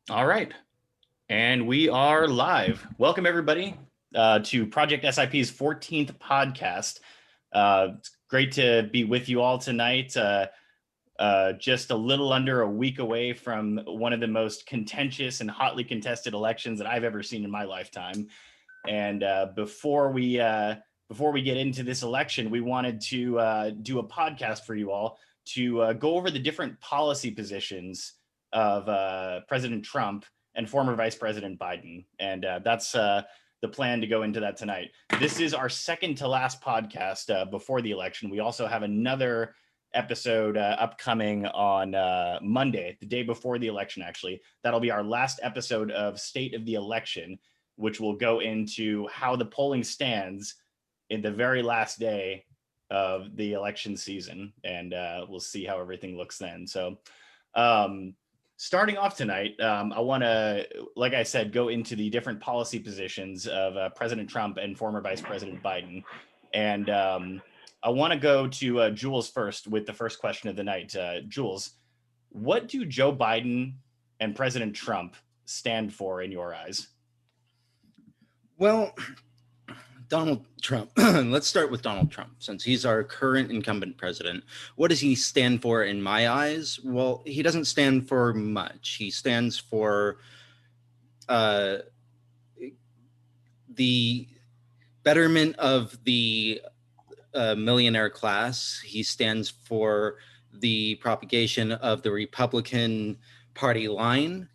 All right. And we are live. Welcome, everybody, to Project SIP's 14th podcast. It's great to be with you all tonight. Just a little under a week away from one of the most contentious and hotly contested elections that I've ever seen in my lifetime. And before we get into this election, we wanted to do a podcast for you all to go over the different policy positions of President Trump and former Vice President Biden, and that's the plan to go into that tonight. This is our second to last podcast before the election. We also have another episode upcoming on Monday, the day before the election. Actually, that'll be our last episode of State of the Election, which will go into how the polling stands in the very last day of the election season, and we'll see how everything looks then. So, starting off tonight, I want to, like I said, go into the different policy positions of President Trump and former Vice President Biden, and I want to go to Jules first with the first question of the night. Jules, what do Joe Biden and President Trump stand for in your eyes? Well, Donald Trump. Let's start with Donald Trump, since he's our current incumbent president. What does he stand for in my eyes? Well, he doesn't stand for much. He stands for the betterment of the millionaire class. He stands for the propagation of the Republican Party line.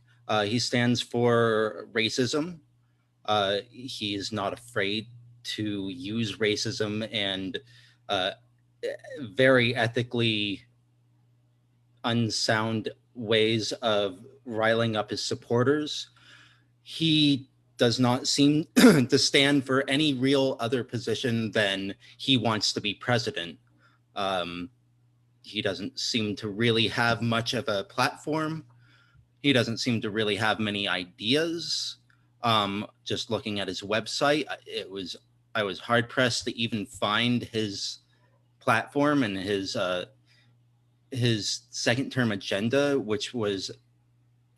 He stands for racism. He is not afraid to use racism and very ethically unsound ways of riling up his supporters. He does not seem to stand for any real other position than he wants to be president. He doesn't seem to really have much of a platform. He doesn't seem to really have many ideas. Just looking at his website, I was hard pressed to even find his platform and his second term agenda, which was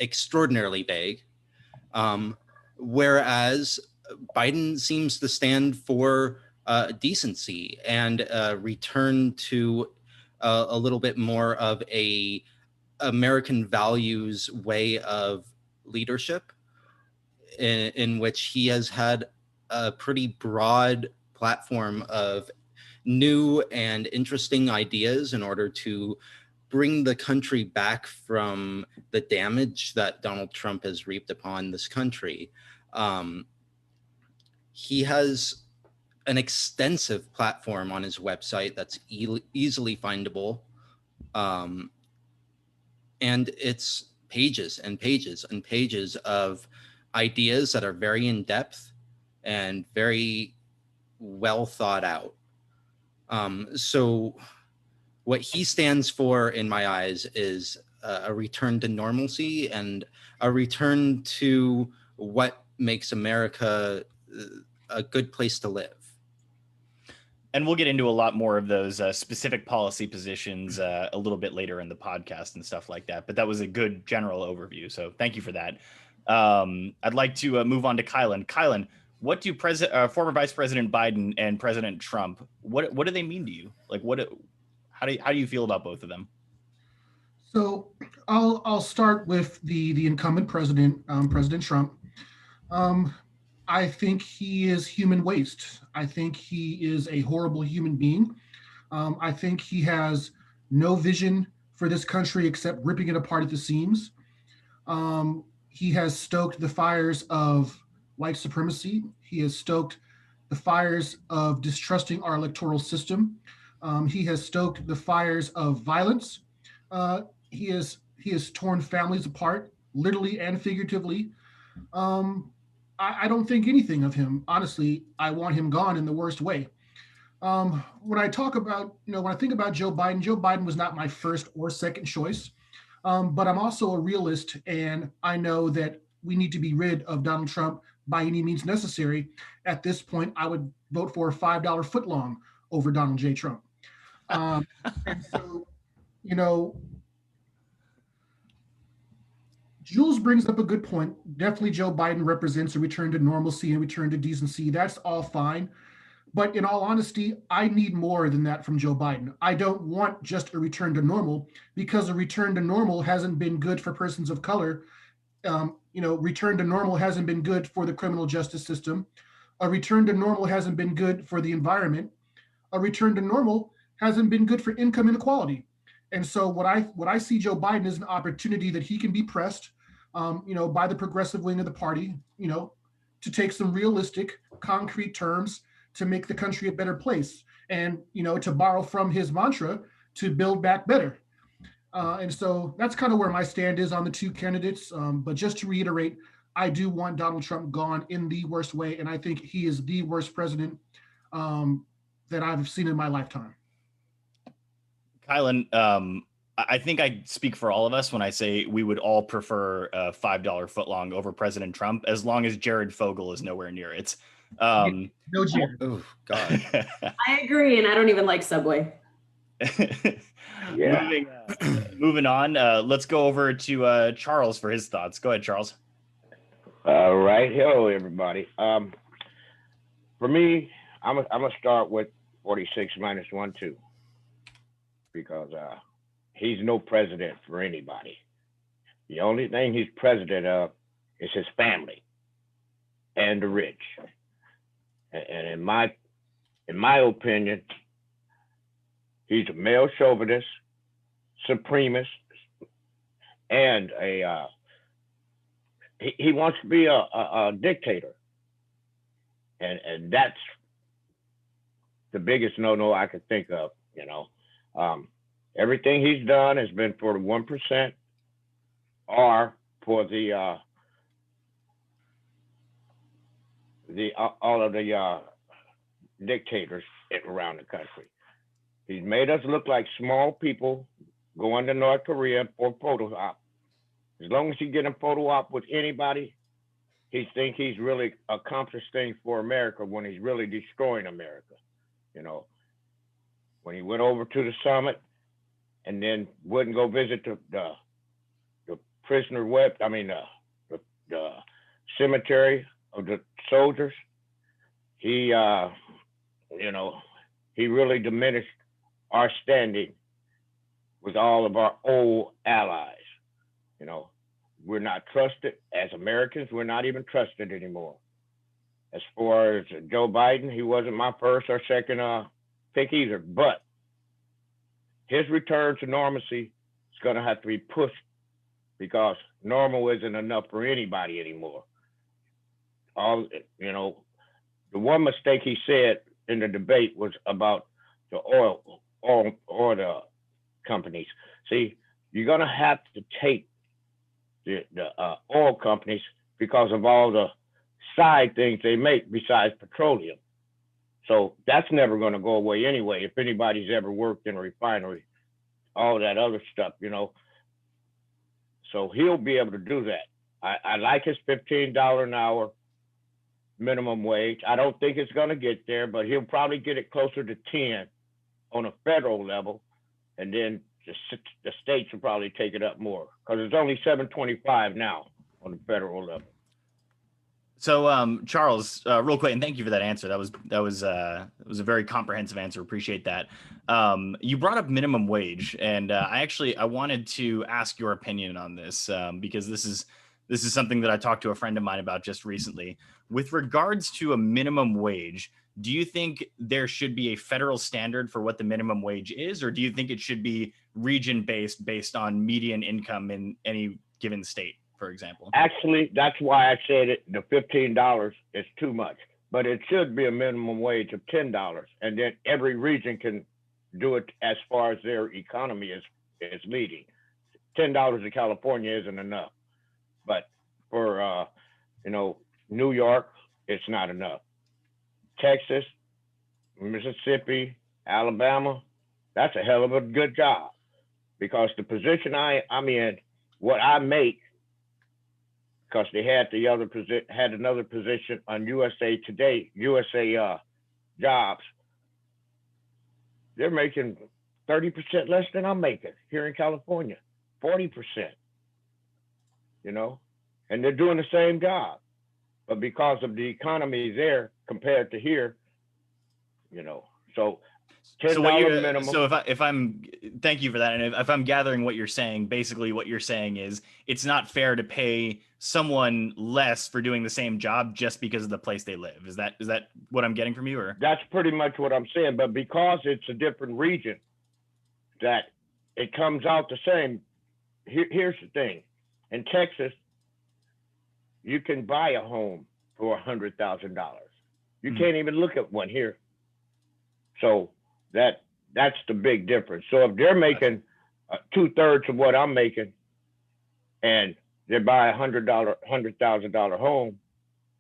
extraordinarily vague. Whereas Biden seems to stand for decency and return to a little bit more of a American values way of leadership, in which he has had a pretty broad platform of new and interesting ideas in order to bring the country back from the damage that Donald Trump has reaped upon this country. He has an extensive platform on his website that's easily findable. And it's pages and pages and pages of ideas that are very in depth and very well thought out. So what he stands for in my eyes is a return to normalcy and a return to what makes America a good place to live. And we'll get into a lot more of those specific policy positions a little bit later in the podcast and stuff like that. But that was a good general overview. So thank you for that. I'd like to move on to Kylan. Kylan, what do former Vice President Biden and President Trump, what do they mean to you? Like, how do you feel about both of them? So I'll start with the incumbent president, President Trump. Um, I think he is human waste. I think he is a horrible human being. I think he has no vision for this country except ripping it apart at the seams. He has stoked the fires of white supremacy. He has stoked the fires of distrusting our electoral system. He has stoked the fires of violence. He has torn families apart, literally and figuratively. I don't think anything of him. Honestly, I want him gone in the worst way. When I talk about, when I think about Joe Biden was not my first or second choice. But I'm also a realist, and I know that we need to be rid of Donald Trump by any means necessary. At this point, I would vote for a $5 footlong over Donald J. Trump. And so, you know, Jules brings up a good point. Definitely Joe Biden represents a return to normalcy and return to decency. That's all fine. But in all honesty, I need more than that from Joe Biden. I don't want just a return to normal because a return to normal hasn't been good for persons of color. Return to normal hasn't been good for the criminal justice system. A return to normal hasn't been good for the environment. A return to normal hasn't been good for income inequality. And so what I see Joe Biden is an opportunity that he can be pressed, by the progressive wing of the party, to take some realistic, concrete terms to make the country a better place, and to borrow from his mantra, to build back better. And so that's kind of where my stand is on the two candidates. But just to reiterate, I do want Donald Trump gone in the worst way, and I think he is the worst president that I've seen in my lifetime. Kylan, I think I speak for all of us when I say we would all prefer a $5 footlong over President Trump, as long as Jared Fogle is nowhere near it. No, Jared. Oh God. I agree, and I don't even like Subway. Yeah. Moving on, let's go over to Charles for his thoughts. Go ahead, Charles. All right. Hello, everybody. For me, I'm gonna start with 46 minus 1, 2, because he's no president for anybody. The only thing he's president of is his family and the rich. And in my opinion, he's a male chauvinist, supremacist, and he wants to be a dictator. And that's the biggest no-no I could think of, Everything he's done has been for the 1% or for the all of the dictators around the country. He's made us look like small people going to North Korea for photo op. As long as he get a photo op with anybody, he think he's really accomplished things for America when he's really destroying America. When he went over to the summit and then wouldn't go visit the prisoner the cemetery of the soldiers, he really diminished our standing with all of our old allies. We're not trusted as Americans. We're not even trusted anymore. As far as Joe Biden, he wasn't my first or second pick either, but his return to normalcy is going to have to be pushed, because normal isn't enough for anybody anymore. The one mistake he said in the debate was about the oil companies. See, you're going to have to take the oil companies because of all the side things they make besides petroleum. So that's never going to go away anyway. If anybody's ever worked in a refinery, all that other stuff, So he'll be able to do that. I like his $15 an hour minimum wage. I don't think it's going to get there, but he'll probably get it closer to 10 on a federal level, and then the states will probably take it up more, because it's only $7.25 now on the federal level. So, Charles, real quick, and thank you for that answer. That was a very comprehensive answer. Appreciate that. You brought up minimum wage, and I wanted to ask your opinion on this, because this is something that I talked to a friend of mine about just recently. With regards to a minimum wage, do you think there should be a federal standard for what the minimum wage is, or do you think it should be region-based, based on median income in any given state, for example? Actually, that's why I said the $15 is too much, but it should be a minimum wage of $10, and then every region can do it as far as their economy is leading. $10 in California isn't enough, but for New York, it's not enough. Texas, Mississippi, Alabama, that's a hell of a good job, because the position I'm in, what I make, because they had another position on USA Today, USA Jobs, they're making 30% less than I'm making here in California, 40%. you know, and they're doing the same job. But because of the economy there compared to here, you know, so $10 So what you're minimum. so if I'm thank you for that. And if I'm gathering what you're saying, basically what you're saying is it's not fair to pay someone less for doing the same job just because of the place they live. Is that what I'm getting from you? Or That's pretty much what I'm saying. But because it's a different region, that it comes out the same. Here's the thing. In Texas, you can buy a home for $100,000. You can't even look at one here. So that's the big difference. So if they're making 2/3 of what I'm making, and they buy $100,000 home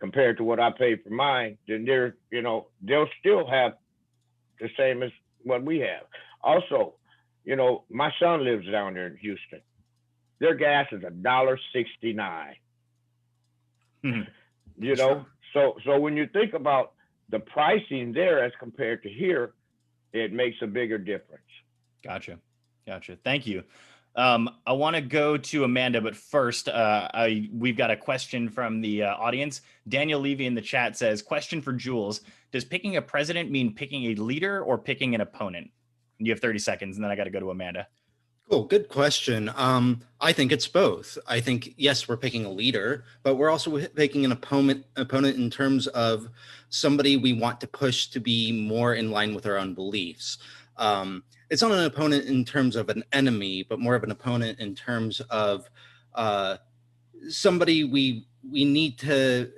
compared to what I pay for mine, then they're, you know, they'll still have the same as what we have. Also, you know, my son lives down there in Houston. Their gas is $1.69. You know, so when you think about the pricing there as compared to here, it makes a bigger difference. Gotcha. Thank you. I want to go to Amanda, but first, we've got a question from the audience. Daniel Levy in the chat says, question for Jules. Does picking a president mean picking a leader or picking an opponent? And you have 30 seconds, and then I got to go to Amanda. Cool, good question. I think it's both. I think, yes, we're picking a leader, but we're also picking an opponent in terms of somebody we want to push to be more in line with our own beliefs. It's not an opponent in terms of an enemy, but more of an opponent in terms of somebody we need to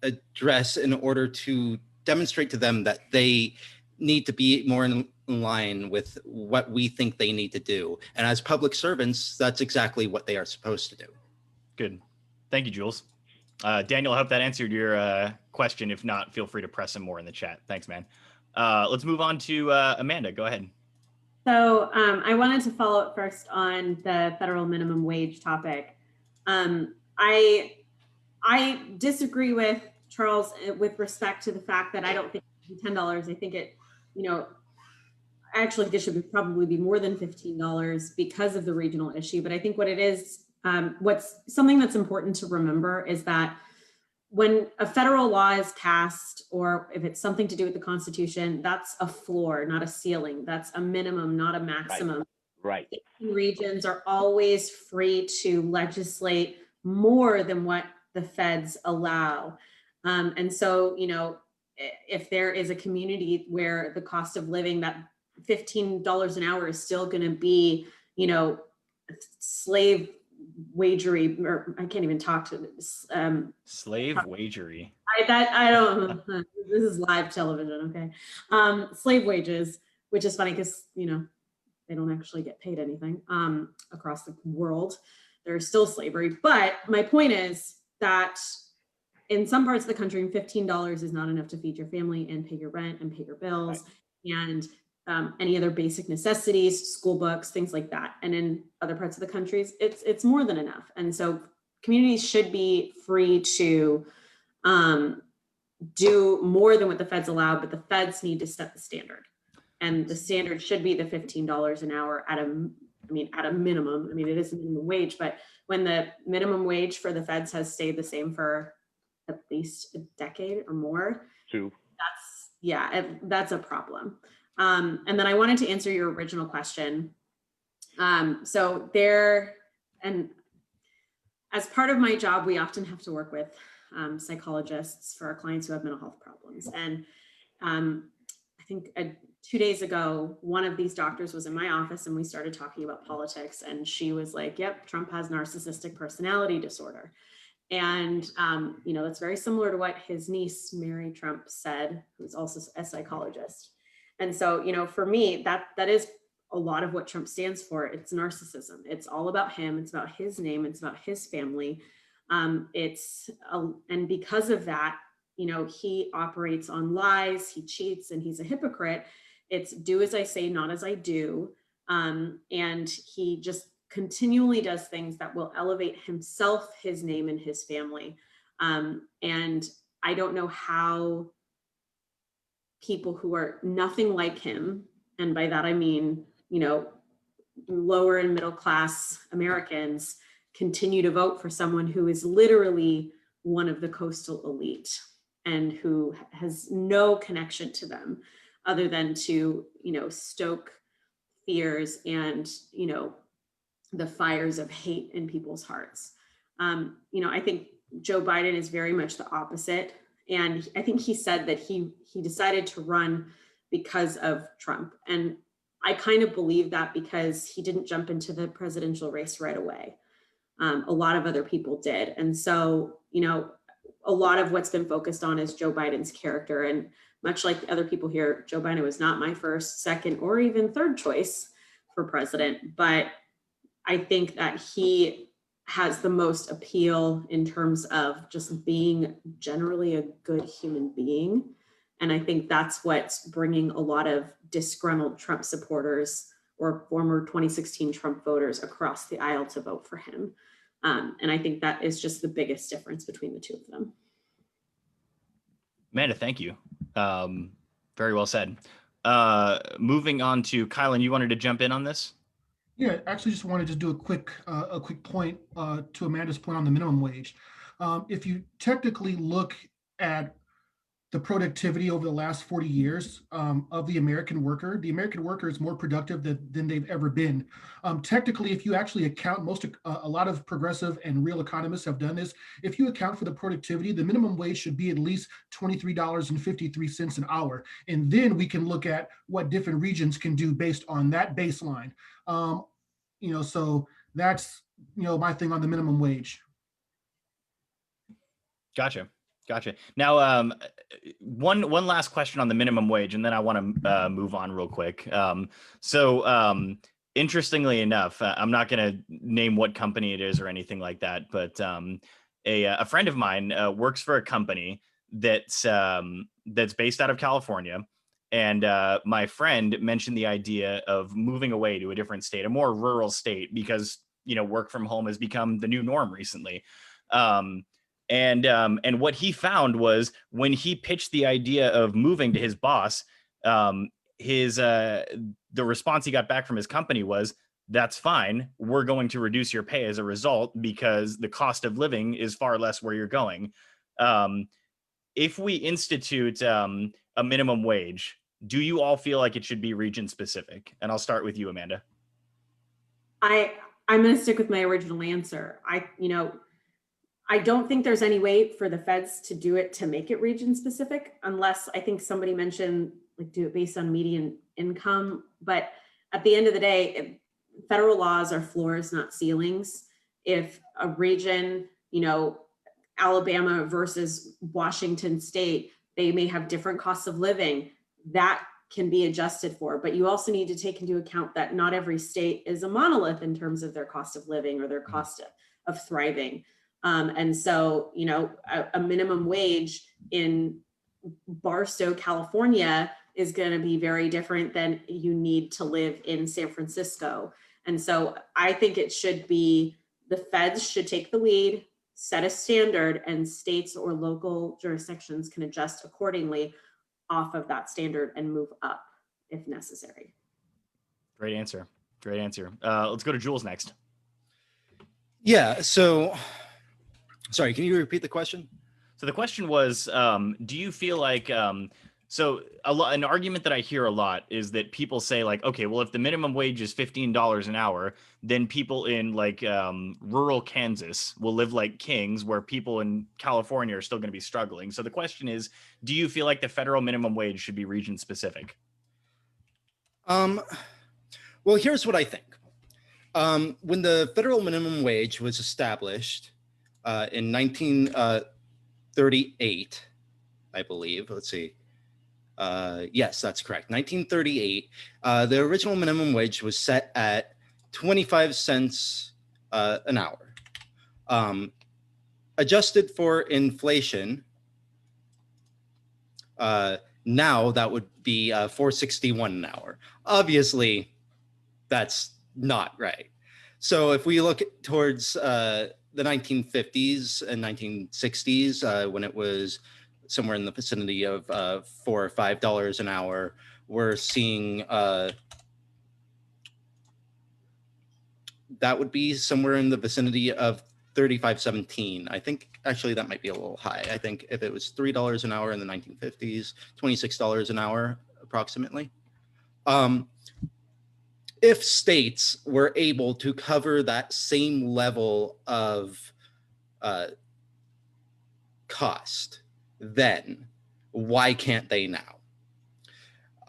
address in order to demonstrate to them that they need to be more in line with what we think they need to do. And as public servants, that's exactly what they are supposed to do. Good. Thank you, Jules. Daniel, I hope that answered your question. If not, feel free to press some more in the chat. Thanks, man. Let's move on to Amanda. Go ahead. So I wanted to follow up first on the federal minimum wage topic. I disagree with Charles with respect to the fact that I don't think $10. I think it, you know, actually this should probably be more than $15 because of the regional issue. But I think what it is, what's something that's important to remember is that when a federal law is passed, or if it's something to do with the Constitution, that's a floor, not a ceiling. That's a minimum, not a maximum. Right. Regions are always free to legislate more than what the feds allow. And so, you know, if there is a community where the cost of living, that $15 an hour is still going to be, you know, slave wagery, or I can't even talk to slave wagery. I don't. This is live television, okay? Slave wages, which is funny because, you know, they don't actually get paid anything across the world. There's still slavery, but my point is that in some parts of the country, $15 is not enough to feed your family and pay your rent and pay your bills, and any other basic necessities, school books, things like that. And in other parts of the countries, it's more than enough. And so communities should be free to do more than what the feds allow, but the feds need to set the standard. And the standard should be the $15 an hour at a minimum. I mean, it is a minimum wage, but when the minimum wage for the feds has stayed the same for at least a decade or more, that's a problem. And then I wanted to answer your original question. So there, and as part of my job, we often have to work with psychologists for our clients who have mental health problems. And I think 2 days ago, one of these doctors was in my office and we started talking about politics, and she was like, yep, Trump has narcissistic personality disorder. And, you know, that's very similar to what his niece, Mary Trump, said, who's also a psychologist. And so, you know, for me, that is a lot of what Trump stands for. It's narcissism. It's all about him. It's about his name. It's about his family. And because of that, you know, he operates on lies, he cheats, and he's a hypocrite. It's do as I say, not as I do. And he just continually does things that will elevate himself, his name, and his family. And I don't know how people who are nothing like him, and by that I mean, you know, lower and middle class Americans, continue to vote for someone who is literally one of the coastal elite and who has no connection to them other than to, stoke fears and, the fires of hate in people's hearts. I think Joe Biden is very much the opposite. And I think he said that he decided to run because of Trump. And I kind of believe that because he didn't jump into the presidential race right away. A lot of other people did. And so, a lot of what's been focused on is Joe Biden's character. And much like the other people here, Joe Biden was not my first, second, or even third choice for president. But I think that he has the most appeal in terms of just being generally a good human being. And I think that's what's bringing a lot of disgruntled Trump supporters or former 2016 Trump voters across the aisle to vote for him. And I think that is just the biggest difference between the two of them. Amanda, thank you. Very well said. Moving on to Kylan, you wanted to jump in on this? Yeah, actually, just wanted to do a quick point to Amanda's point on the minimum wage. If you technically look at the productivity over the last 40 years of the American worker is more productive than they've ever been. Technically, if you actually account, a lot of progressive and real economists have done this. If you account for the productivity, the minimum wage should be at least $23.53 an hour. And then we can look at what different regions can do based on that baseline. So that's, my thing on the minimum wage. Gotcha. Now, one last question on the minimum wage, and then I want to move on real quick. Interestingly enough, I'm not going to name what company it is or anything like that, but a friend of mine works for a company that's based out of California. And my friend mentioned the idea of moving away to a different state, a more rural state, because, work from home has become the new norm recently. And what he found was when he pitched the idea of moving to his boss, the response he got back from his company was, "That's fine. We're going to reduce your pay as a result because the cost of living is far less where you're going." If we institute a minimum wage, do you all feel like it should be region specific? And I'll start with you, Amanda. I'm going to stick with my original answer. I don't think there's any way for the feds to do it to make it region specific, unless I think somebody mentioned do it based on median income. But at the end of the day, federal laws are floors, not ceilings. If a region, Alabama versus Washington State, they may have different costs of living. That can be adjusted for, but you also need to take into account that not every state is a monolith in terms of their cost of living or their cost of thriving. And so, a minimum wage in Barstow, California is going to be very different than you need to live in San Francisco. And so I think it should be the feds should take the lead, set a standard, and states or local jurisdictions can adjust accordingly off of that standard and move up if necessary. Great answer. Let's go to Jules next. Yeah. So, sorry, can you repeat the question? So the question was, do you feel like, an argument that I hear a lot is that people say like, okay, well, if the minimum wage is $15 an hour, then people in rural Kansas will live like kings, where people in California are still going to be struggling. So the question is, do you feel like the federal minimum wage should be region specific? Well, here's what I think. When the federal minimum wage was established in 1938, I believe, let's see. Yes, that's correct. 1938, the original minimum wage was set at 25 cents an hour. Adjusted for inflation, now that would be $4.61 an hour. Obviously, that's not right. So if we look towards the 1950s and 1960s, when it was somewhere in the vicinity of $4 or $5 an hour, we're seeing that would be somewhere in the vicinity of 35.17. I think actually that might be a little high. I think if it was $3 an hour in the 1950s, $26 an hour approximately. If states were able to cover that same level of cost, then why can't they now?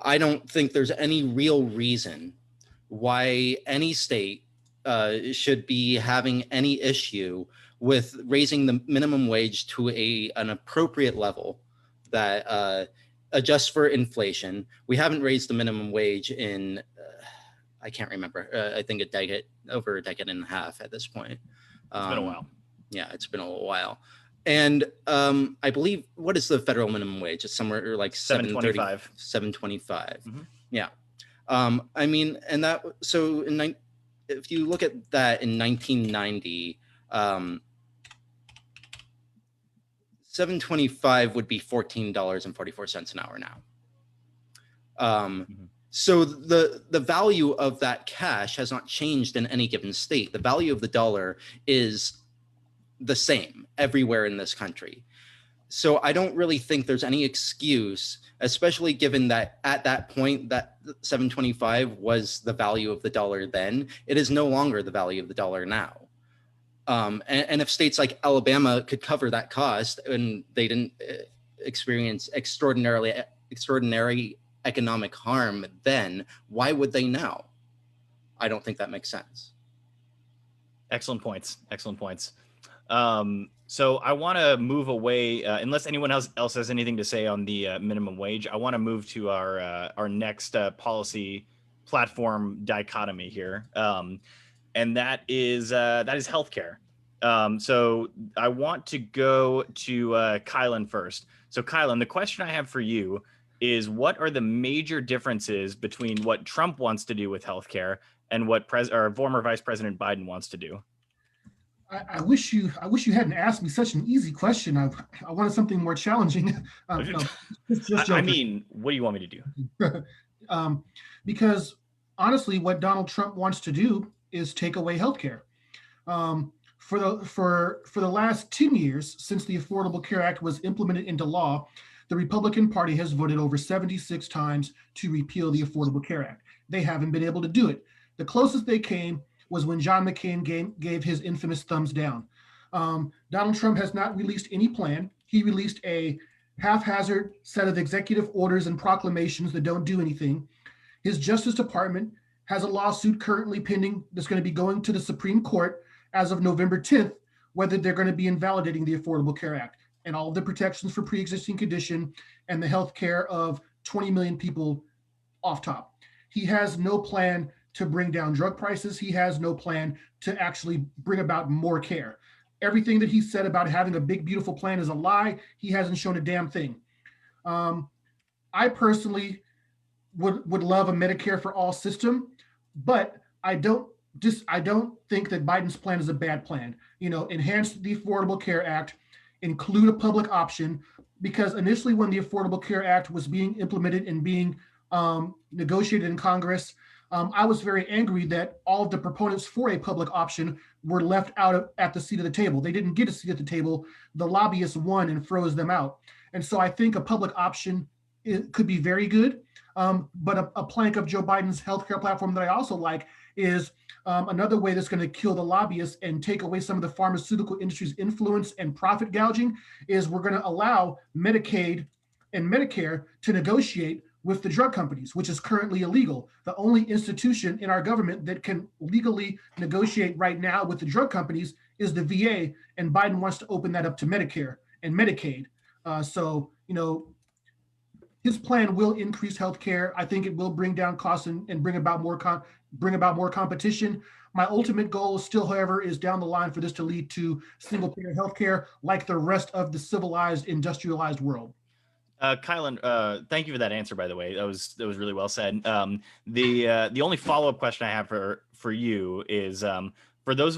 I don't think there's any real reason why any state should be having any issue with raising the minimum wage to an appropriate level that adjusts for inflation. We haven't raised the minimum wage in, I can't remember, I think over a decade and a half at this point. It's been a while. Yeah, it's been a little while. And I believe, what is the federal minimum wage? It's somewhere like $7.25. $7.25. Mhm. Yeah. I mean, and that, so if you look at that in 1990, $7.25 would be $14.44 an hour now. So the value of that cash has not changed in any given state. The value of the dollar is the same everywhere in this country. So I don't really think there's any excuse, especially given that at that point that $7.25 was the value of the dollar then. It is no longer the value of the dollar now. And if states like Alabama could cover that cost and they didn't experience extraordinary economic harm, then why would they now? I don't think that makes sense. Excellent points. Excellent points. So I want to move away, unless anyone else has anything to say on the minimum wage. I want to move to our next policy platform dichotomy here, and that is healthcare. So I want to go to Kylan first. So Kylan, the question I have for you is, what are the major differences between what Trump wants to do with healthcare and what former Vice President Biden wants to do? I wish you hadn't asked me such an easy question. I wanted something more challenging. No, just I joking. mean, what do you want me to do? Because honestly, what Donald Trump wants to do is take away healthcare. For the last 10 years, since the Affordable Care Act was implemented into law, the Republican Party has voted over 76 times to repeal the Affordable Care Act. They haven't been able to do it. The closest they came was when John McCain gave his infamous thumbs down. Donald Trump has not released any plan. He released a haphazard set of executive orders and proclamations that don't do anything. His Justice Department has a lawsuit currently pending that's going to be going to the Supreme Court as of November 10th, whether they're going to be invalidating the Affordable Care Act and all of the protections for pre-existing condition and the health care of 20 million people off top. He has no plan to bring down drug prices. He has no plan to actually bring about more care. Everything that he said about having a big, beautiful plan is a lie. He hasn't shown a damn thing. I personally would love a Medicare for all system, but I don't think that Biden's plan is a bad plan. Enhance the Affordable Care Act, include a public option, because initially when the Affordable Care Act was being implemented and being negotiated in Congress, I was very angry that all of the proponents for a public option were left out at the seat of the table. They didn't get a seat at the table. The lobbyists won and froze them out. And so I think a public option could be very good. But a plank of Joe Biden's healthcare platform that I also like is another way that's going to kill the lobbyists and take away some of the pharmaceutical industry's influence and profit gouging is we're going to allow Medicaid and Medicare to negotiate with the drug companies, which is currently illegal. The only institution in our government that can legally negotiate right now with the drug companies is the VA, and Biden wants to open that up to Medicare and Medicaid. So his plan will increase healthcare. I think it will bring down costs and bring about more competition. My ultimate goal still, however, is down the line for this to lead to single-payer healthcare like the rest of the civilized, industrialized world. Kylan, thank you for that answer, by the way. That was really well said. The only follow-up question I have for you is for those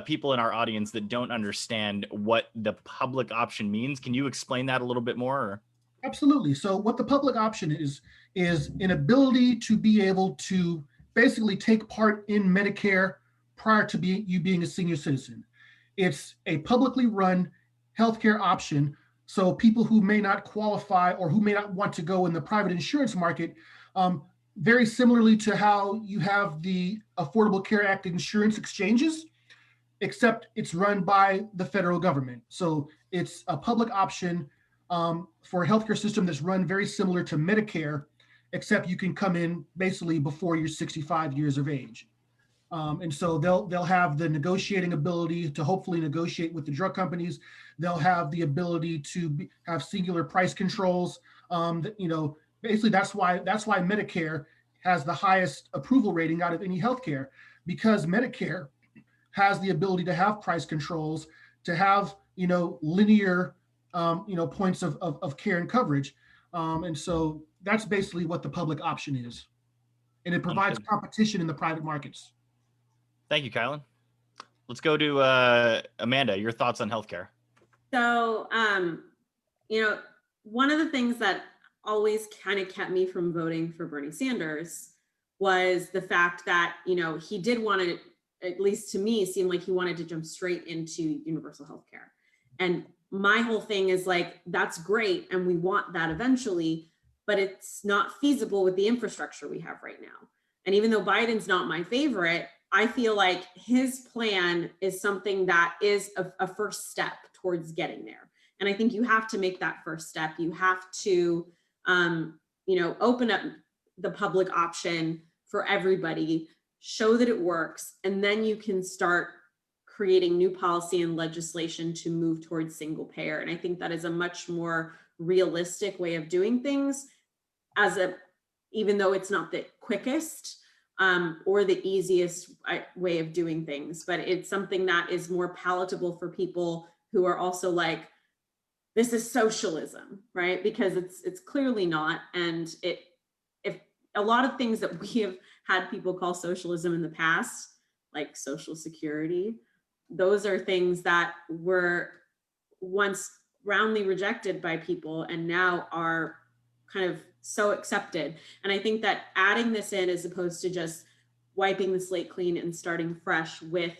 people in our audience that don't understand what the public option means, can you explain that a little bit more? Or? Absolutely. So what the public option is an ability to be able to basically take part in Medicare prior to you being a senior citizen. It's a publicly run healthcare option. So people who may not qualify or who may not want to go in the private insurance market, very similarly to how you have the Affordable Care Act insurance exchanges, except it's run by the federal government. So it's a public option for a healthcare system that's run very similar to Medicare, except you can come in basically before you're 65 years of age. And so they'll have the negotiating ability to hopefully negotiate with the drug companies. They'll have the ability to have singular price controls. Basically that's why Medicare has the highest approval rating out of any healthcare, because Medicare has the ability to have price controls, to have linear points of care and coverage. And so that's basically what the public option is. And it provides Understood. competition in the private markets. Thank you, Kylan. Let's go to Amanda. Your thoughts on healthcare? So, one of the things that always kind of kept me from voting for Bernie Sanders was the fact that, he did want to, at least to me, seem like he wanted to jump straight into universal healthcare. And my whole thing is like, that's great. And we want that eventually, but it's not feasible with the infrastructure we have right now. And even though Biden's not my favorite, I feel like his plan is something that is a first step towards getting there. And I think you have to make that first step. You have to, open up the public option for everybody, show that it works, and then you can start creating new policy and legislation to move towards single payer. And I think that is a much more realistic way of doing things, even though it's not the quickest or the easiest way of doing things, but it's something that is more palatable for people who are also like, this is socialism, right? Because it's clearly not. And if a lot of things that we have had people call socialism in the past, like Social Security, those are things that were once roundly rejected by people and now are kind of so accepted. And I think that adding this in, as opposed to just wiping the slate clean and starting fresh with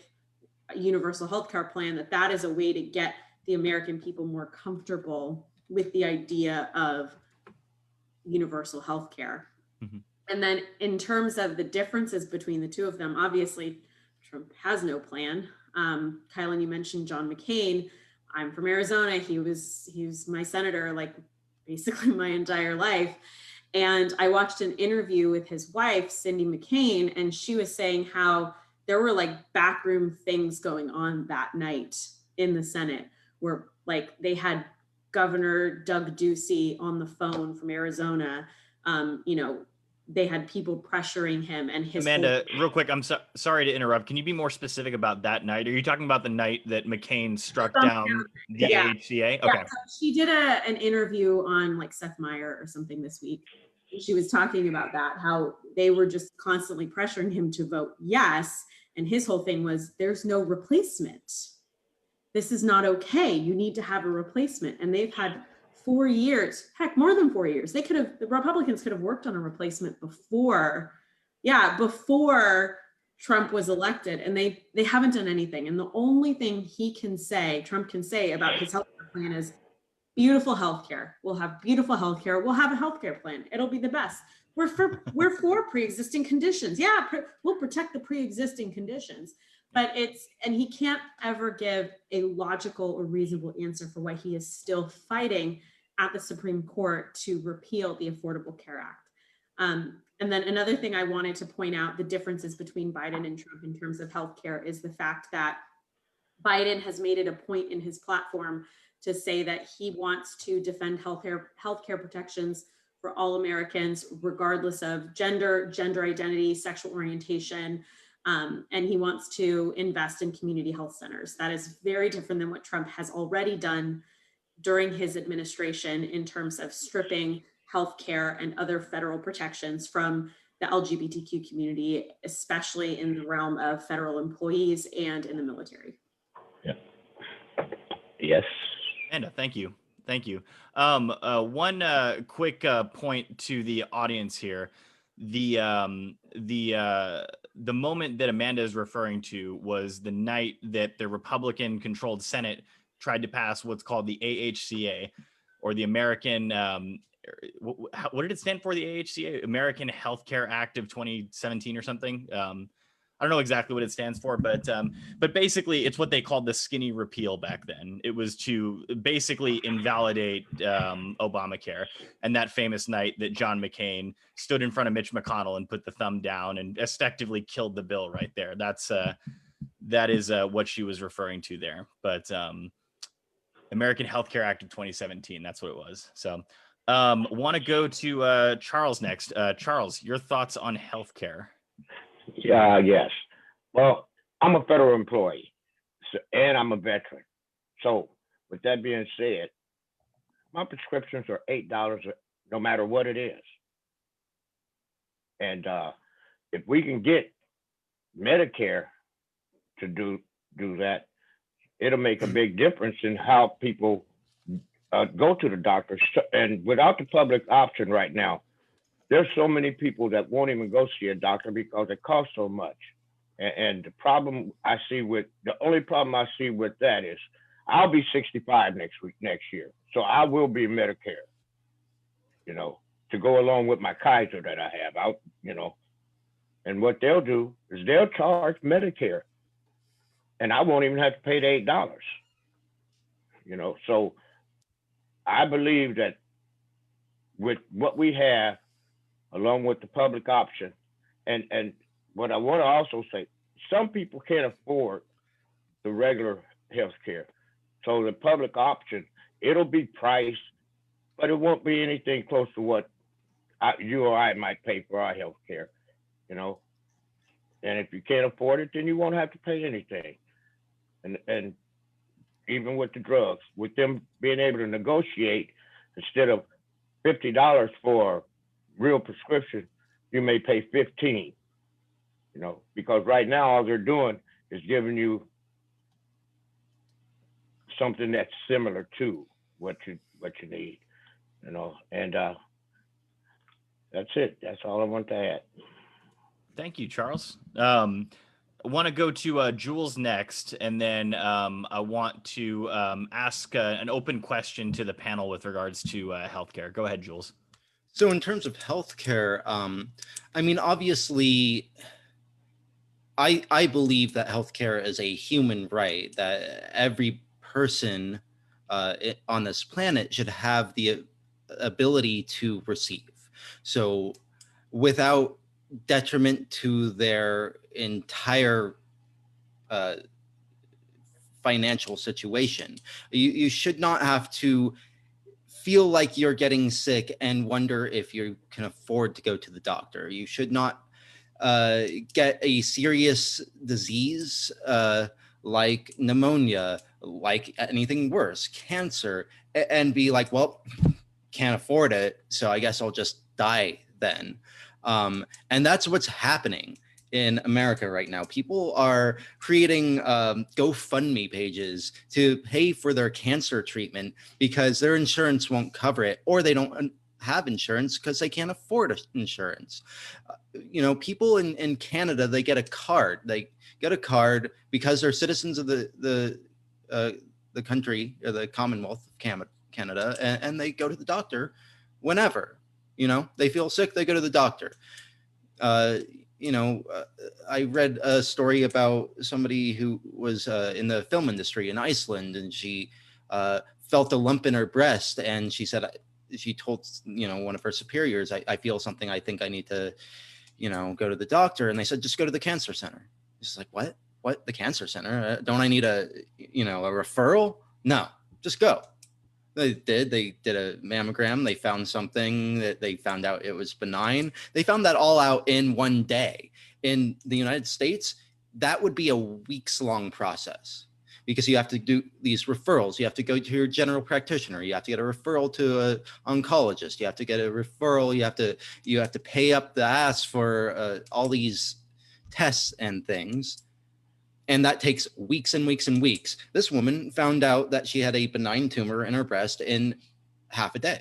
a universal healthcare plan, that is a way to get the American people more comfortable with the idea of universal healthcare. Mm-hmm. And then in terms of the differences between the two of them, obviously Trump has no plan. Kylan, you mentioned John McCain. I'm from Arizona. He was my senator, like basically my entire life. And I watched an interview with his wife, Cindy McCain, and she was saying how there were like backroom things going on that night in the Senate, where like they had Governor Doug Ducey on the phone from Arizona. They had people pressuring him, and his Amanda, real quick, I'm sorry to interrupt. Can you be more specific about that night? Are you talking about the night that McCain struck down the AHCA? Okay. Yeah, so she did an interview on like Seth Meyer or something this week. She was talking about that, how they were just constantly pressuring him to vote yes. And his whole thing was, there's no replacement. This is not okay. You need to have a replacement. And they've had 4 years, heck, more than 4 years. The Republicans could have worked on a replacement before Trump was elected, and they haven't done anything. And the only thing Trump can say about his healthcare plan is beautiful healthcare. We'll have beautiful healthcare. We'll have a healthcare plan. It'll be the best. We're for pre-existing conditions. Yeah, we'll protect the pre-existing conditions. But he can't ever give a logical or reasonable answer for why he is still fighting at the Supreme Court to repeal the Affordable Care Act. And then another thing I wanted to point out, the differences between Biden and Trump in terms of healthcare, is the fact that Biden has made it a point in his platform to say that he wants to defend healthcare protections for all Americans, regardless of gender identity, sexual orientation, and he wants to invest in community health centers. That is very different than what Trump has already done during his administration in terms of stripping healthcare and other federal protections from the LGBTQ community, especially in the realm of federal employees and in the military. Yeah. Yes. Amanda, thank you. One quick point to the audience here. the moment that Amanda is referring to was the night that the Republican controlled Senate tried to pass what's called the AHCA, or the American what did it stand for? The AHCA, American Healthcare Act of 2017 or something. I don't know exactly what it stands for, but basically it's what they called the skinny repeal back then. It was to basically invalidate Obamacare. And that famous night that John McCain stood in front of Mitch McConnell and put the thumb down and effectively killed the bill right there. That is what she was referring to there. But American Healthcare Act of 2017, that's what it was. So want to go to Charles next. Charles, your thoughts on healthcare? Yes. Well, I'm a federal employee, and I'm a veteran. So, with that being said, my prescriptions are $8 no matter what it is. And if we can get Medicare to do that, it'll make a big difference in how people go to the doctor. And without the public option right now, there's so many people that won't even go see a doctor because it costs so much. And the only problem I see with that is I'll be 65 next year. So I will be Medicare, to go along with my Kaiser that I have and what they'll do is they'll charge Medicare and I won't even have to pay the $8, so I believe that with what we have, along with the public option. And what I want to also say, some people can't afford the regular health care. So the public option, it'll be priced, but it won't be anything close to what you or I might pay for our health care, And if you can't afford it, then you won't have to pay anything. And even with the drugs, with them being able to negotiate, instead of $50 for real prescription, you may pay $15, because right now all they're doing is giving you something that's similar to what you need, and that's it. That's all I want to add. Thank you, Charles. I want to go to Jules next, and then I want to ask an open question to the panel with regards to healthcare. Go ahead, Jules. So in terms of healthcare, obviously, I believe that healthcare is a human right, that every person on this planet should have the ability to receive. So without detriment to their entire financial situation, you should not have to feel like you're getting sick and wonder if you can afford to go to the doctor. You should not get a serious disease like pneumonia, like anything worse, cancer, and be like, well, can't afford it, so I guess I'll just die then. And that's what's happening in America right now. People are creating GoFundMe pages to pay for their cancer treatment because their insurance won't cover it, or they don't have insurance because they can't afford insurance. People in Canada, they get a card. They get a card because they're citizens of the country, or the Commonwealth of Canada, and they go to the doctor whenever. They feel sick, they go to the doctor. I read a story about somebody who was in the film industry in Iceland, and she felt a lump in her breast, and she said, she told one of her superiors, I feel something, I think I need to go to the doctor. And they said, just go to the cancer center. She's like, what the cancer center? Don't I need a referral? No, just go. They did a mammogram. They found something that they found out it was benign. They found that all out in one day. In the United States, that would be a weeks-long process, because you have to do these referrals. You have to go to your general practitioner. You have to get a referral to an oncologist. You have to get a referral. You have to pay up the ass for all these tests and things. And that takes weeks and weeks and weeks. This woman found out that she had a benign tumor in her breast in half a day.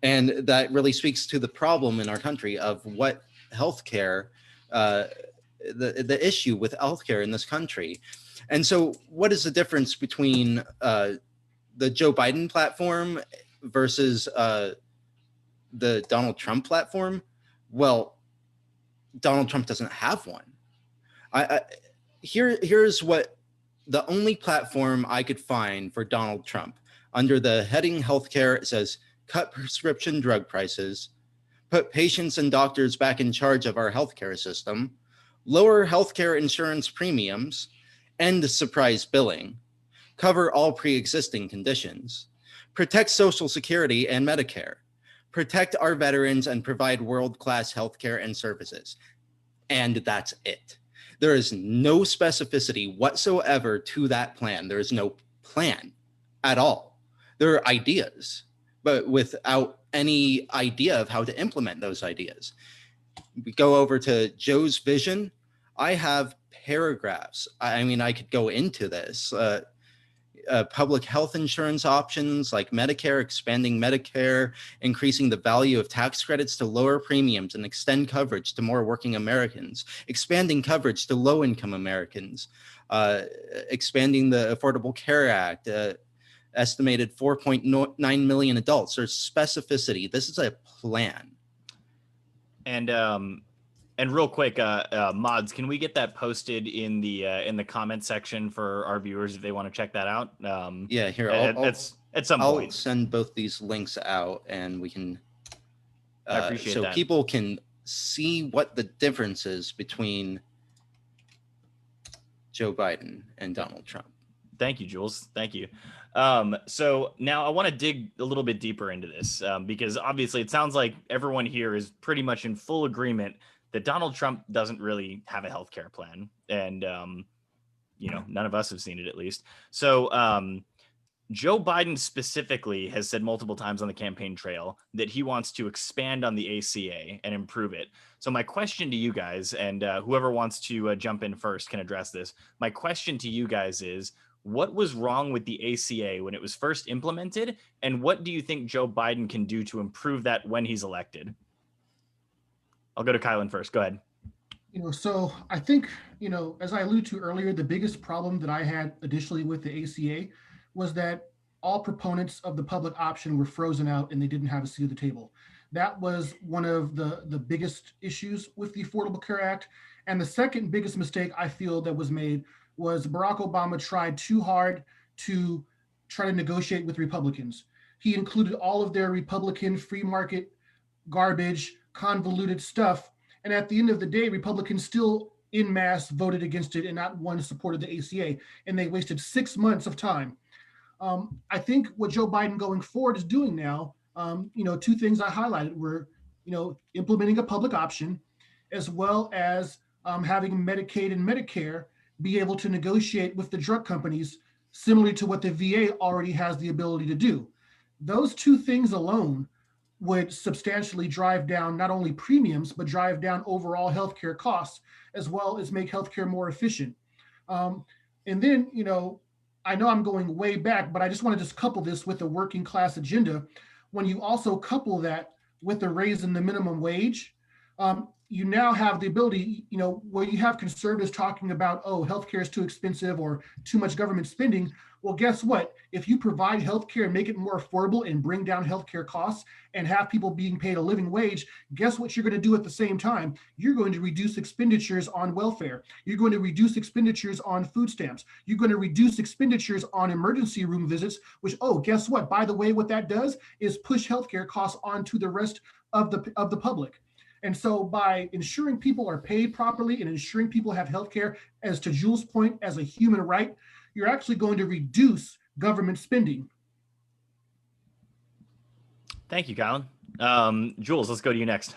And that really speaks to the problem in our country of what healthcare, the issue with healthcare in this country. And so what is the difference between the Joe Biden platform versus the Donald Trump platform? Well, Donald Trump doesn't have one. Here's what the only platform I could find for Donald Trump. Under the heading healthcare, it says, cut prescription drug prices, put patients and doctors back in charge of our healthcare system, lower healthcare insurance premiums, end surprise billing, cover all pre-existing conditions, protect Social Security and Medicare, protect our veterans and provide world-class healthcare and services. And that's it. There is no specificity whatsoever to that plan. There is no plan at all. There are ideas, but without any idea of how to implement those ideas. We go over to Joe's vision. I have paragraphs. I mean, I could go into this. Public health insurance options like Medicare, expanding Medicare, increasing the value of tax credits to lower premiums and extend coverage to more working Americans, expanding coverage to low-income Americans, expanding the Affordable Care Act, estimated 4.9 million adults. There's specificity. This is a plan. And real quick, mods, can we get that posted in the comment section for our viewers if they want to check that out? Yeah, here, at some I'll point. send both these links out and we can, I appreciate so that. people can see what the difference is between Joe Biden and Donald Trump. Thank you, Jules. Thank you. So now I want to dig a little bit deeper into this because obviously it sounds like everyone here is pretty much in full agreement that Donald Trump doesn't really have a healthcare plan. And, none of us have seen it at least. So Joe Biden specifically has said multiple times on the campaign trail that he wants to expand on the ACA and improve it. So my question to you guys, and whoever wants to jump in first can address this. My question to you guys is, what was wrong with the ACA when it was first implemented? And what do you think Joe Biden can do to improve that when he's elected? I'll go to Kylan first. Go ahead. So I think, as I alluded to earlier, the biggest problem that I had additionally with the ACA was that all proponents of the public option were frozen out and they didn't have a seat at the table. That was one of the biggest issues with the Affordable Care Act. And the second biggest mistake I feel that was made was Barack Obama tried too hard to try to negotiate with Republicans. He included all of their Republican free market garbage, convoluted stuff. And at the end of the day, Republicans still en masse voted against it and not one supported the ACA. And they wasted 6 months of time. I think what Joe Biden going forward is doing now, two things I highlighted were, implementing a public option, as well as having Medicaid and Medicare be able to negotiate with the drug companies, similarly to what the VA already has the ability to do. Those two things alone would substantially drive down not only premiums, but drive down overall healthcare costs, as well as make healthcare more efficient. And then, I know I'm going way back, but I just want to just couple this with the working class agenda. When you also couple that with the raise in the minimum wage, you now have the ability, where you have conservatives talking about, oh, healthcare is too expensive or too much government spending. Well, guess what? If you provide healthcare and make it more affordable and bring down healthcare costs and have people being paid a living wage, guess what you're going to do at the same time? You're going to reduce expenditures on welfare. You're going to reduce expenditures on food stamps. You're going to reduce expenditures on emergency room visits, which, oh, guess what? By the way, what that does is push healthcare costs onto the rest of the public. And so by ensuring people are paid properly and ensuring people have healthcare, as to Jules' point, as a human right, you're actually going to reduce government spending. Thank you, Colin. Jules, let's go to you next.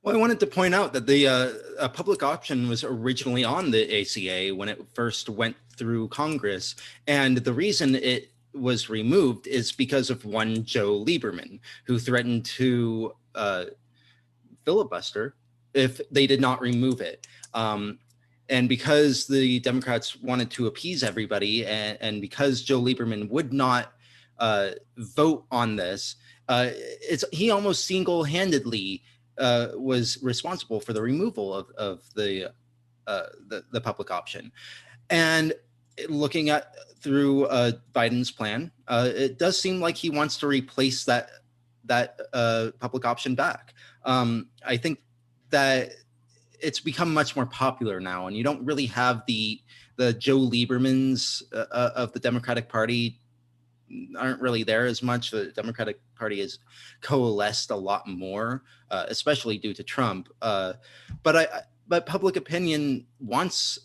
Well, I wanted to point out that the public option was originally on the ACA when it first went through Congress. And the reason it was removed is because of one Joe Lieberman, who threatened to filibuster if they did not remove it. And because the Democrats wanted to appease everybody, and because Joe Lieberman would not vote on this, He almost single-handedly was responsible for the removal of the public option. And looking at through Biden's plan, it does seem like he wants to replace that public option back. I think that it's become much more popular now, and you don't really have the Joe Liebermans of the Democratic Party aren't really there as much. The Democratic Party has coalesced a lot more, especially due to Trump. But public opinion wants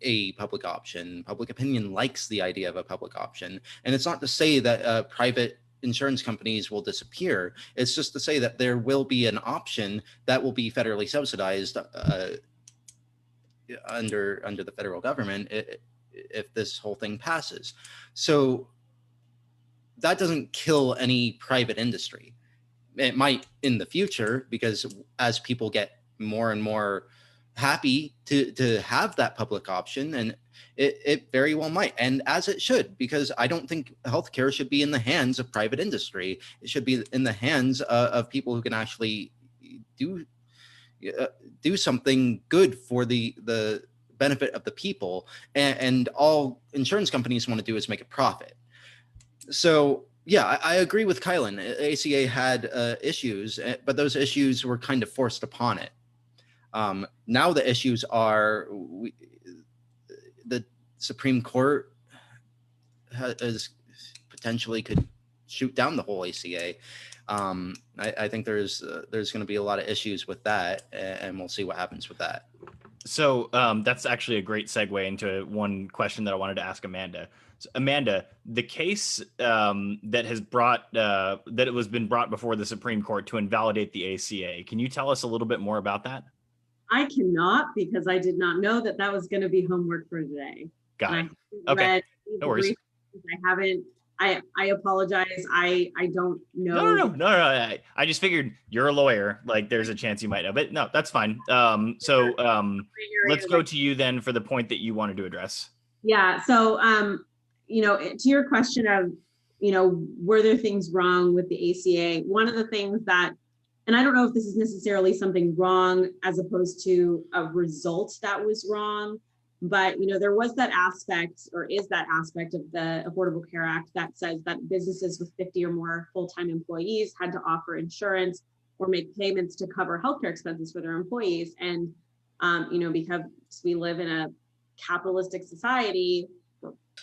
a public option. Public opinion likes the idea of a public option, and it's not to say that private insurance companies will disappear. It's just to say that there will be an option that will be federally subsidized under the federal government if this whole thing passes. So that doesn't kill any private industry. It might in the future, because as people get more and more happy to have that public option, and it very well might, and as it should, because I don't think healthcare should be in the hands of private industry. It should be in the hands of people who can actually do something good for the benefit of the people, and all insurance companies want to do is make a profit. So yeah, I agree with Kylan. ACA had issues, but those issues were kind of forced upon it. Now the issues are the Supreme Court has potentially could shoot down the whole ACA. I think there's going to be a lot of issues with that, and we'll see what happens with that. So that's actually a great segue into one question that I wanted to ask Amanda. So, Amanda, the case that has brought that it was been brought before the Supreme Court to invalidate the ACA. Can you tell us a little bit more about that? I cannot, because I did not know that was going to be homework for today. Got it. Okay. No worries. I haven't. I apologize. I don't know. No. I just figured you're a lawyer. Like, there's a chance you might know, but no, that's fine. So let's go to you then for the point that you wanted to address. Yeah. So, to your question of, were there things wrong with the ACA? One of the things that, and I don't know if this is necessarily something wrong as opposed to a result that was wrong, but there was that aspect, or is that aspect of the Affordable Care Act that says that businesses with 50 or more full-time employees had to offer insurance or make payments to cover healthcare expenses for their employees. And, because we live in a capitalistic society,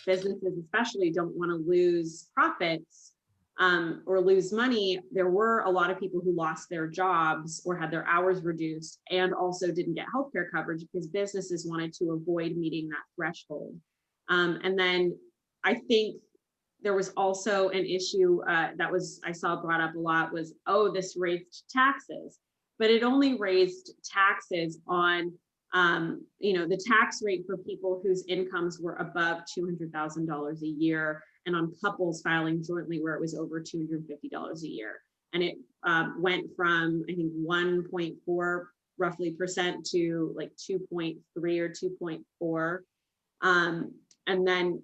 businesses especially don't want to lose profits or lose money. There were a lot of people who lost their jobs or had their hours reduced, and also didn't get healthcare coverage because businesses wanted to avoid meeting that threshold. And then I think there was also an issue I saw brought up a lot was, this raised taxes, but it only raised taxes on the tax rate for people whose incomes were above $200,000 a year, and on couples filing jointly where it was over $250 a year. And it went from, I think, 1.4 roughly percent to like 2.3 or 2.4. And then,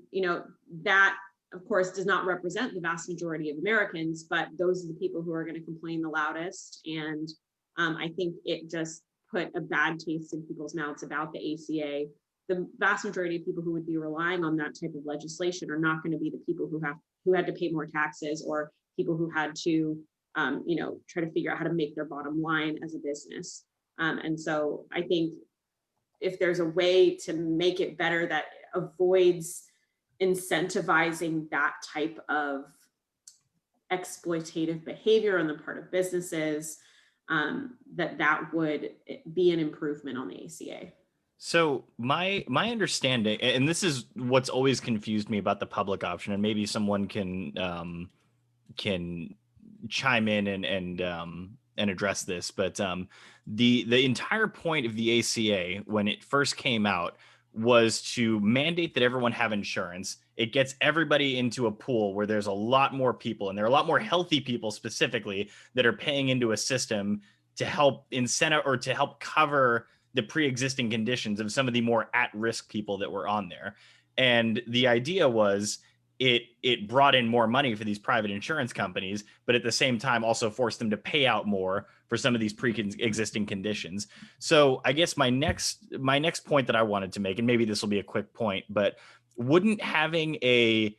that of course does not represent the vast majority of Americans, but those are the people who are going to complain the loudest. And I think it just put a bad taste in people's mouths about the ACA. The vast majority of people who would be relying on that type of legislation are not going to be the people who had to pay more taxes, or people who had to, try to figure out how to make their bottom line as a business. And so I think if there's a way to make it better that avoids incentivizing that type of exploitative behavior on the part of businesses, that would be an improvement on the ACA. So my understanding, and this is what's always confused me about the public option, and maybe someone can chime in and address this, but the entire point of the ACA when it first came out was to mandate that everyone have insurance. It gets everybody into a pool where there's a lot more people, and there are a lot more healthy people specifically that are paying into a system to help incentive or to help cover the pre-existing conditions of some of the more at-risk people that were on there. And the idea was, it brought in more money for these private insurance companies, but at the same time also forced them to pay out more for some of these pre-existing conditions. So I guess my next point that I wanted to make, and maybe this will be a quick point, but wouldn't having a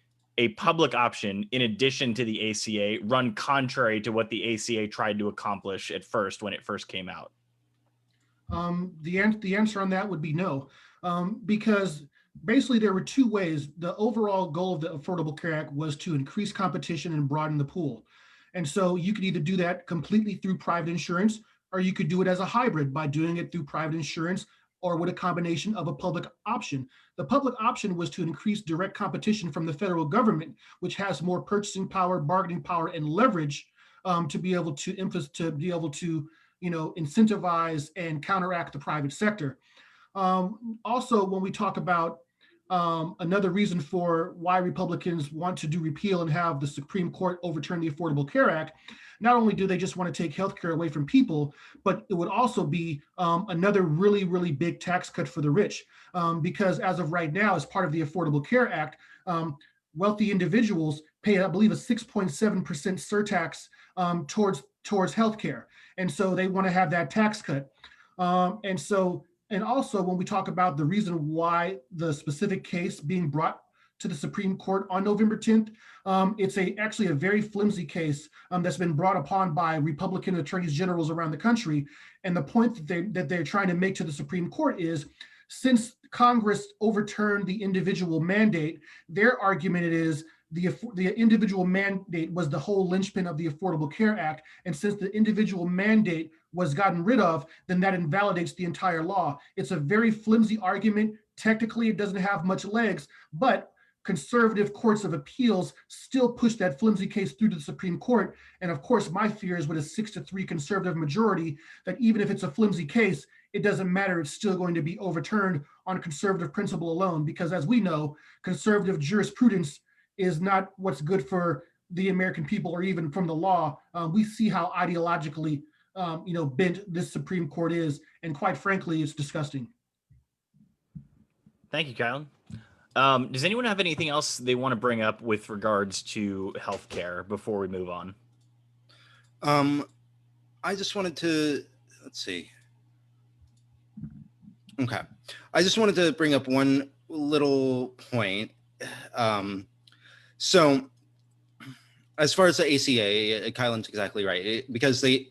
public option in addition to the ACA run contrary to what the ACA tried to accomplish at first when it first came out? The answer on that would be no, because basically there were two ways. The overall goal of the Affordable Care Act was to increase competition and broaden the pool. And so you could either do that completely through private insurance, or you could do it as a hybrid by doing it through private insurance or with a combination of a public option. The public option was to increase direct competition from the federal government, which has more purchasing power, bargaining power, and leverage to be able to incentivize and counteract the private sector. Also, when we talk about another reason for why Republicans want to do repeal and have the Supreme Court overturn the Affordable Care Act, not only do they just want to take healthcare away from people, but it would also be another really, really big tax cut for the rich. Because as of right now, as part of the Affordable Care Act, wealthy individuals pay, I believe, a 6.7% surtax towards healthcare. And so they want to have that tax cut. And also, when we talk about the reason why the specific case being brought to the Supreme Court on November 10th, it's actually a very flimsy case that's been brought upon by Republican attorneys generals around the country. And the point that they're trying to make to the Supreme Court is, since Congress overturned the individual mandate, their argument is the individual mandate was the whole linchpin of the Affordable Care Act. And since the individual mandate was gotten rid of, then that invalidates the entire law. It's a very flimsy argument. Technically, it doesn't have much legs, but conservative courts of appeals still push that flimsy case through to the Supreme Court. And of course, my fear is with a 6-3 conservative majority, that even if it's a flimsy case, it doesn't matter. It's still going to be overturned on conservative principle alone, because as we know, conservative jurisprudence is not what's good for the American people or even from the law. We see how ideologically bent this Supreme Court is, and quite frankly, it's disgusting. Thank you, Kylan. Does anyone have anything else they want to bring up with regards to healthcare before we move on? I just wanted to, let's see. Okay. I just wanted to bring up one little point. So as far as the ACA, Kylan's exactly right, because the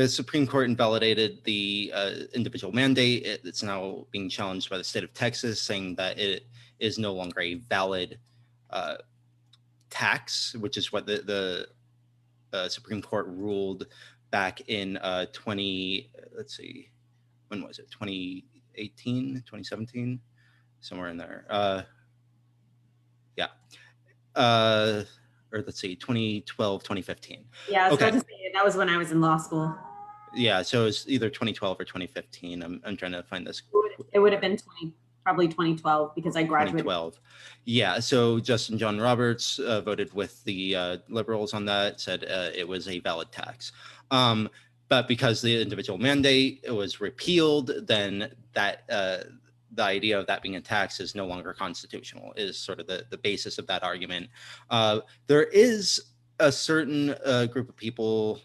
Supreme Court invalidated the individual mandate. It's now being challenged by the state of Texas, saying that it is no longer a valid tax, which is what the Supreme Court ruled back in 2018, 2017, somewhere in there. Or let's see, 2012, 2015. Yeah, I was Okay. about to say, that was when I was in law school. Yeah, so it's either 2012 or 2015. I'm trying to find this. It would have been probably 2012, because I graduated. 2012. Yeah, so Justin John Roberts voted with the liberals on that, said it was a valid tax. But because the individual mandate was repealed, then that the idea of that being a tax is no longer constitutional, is sort of the basis of that argument. There is a certain group of people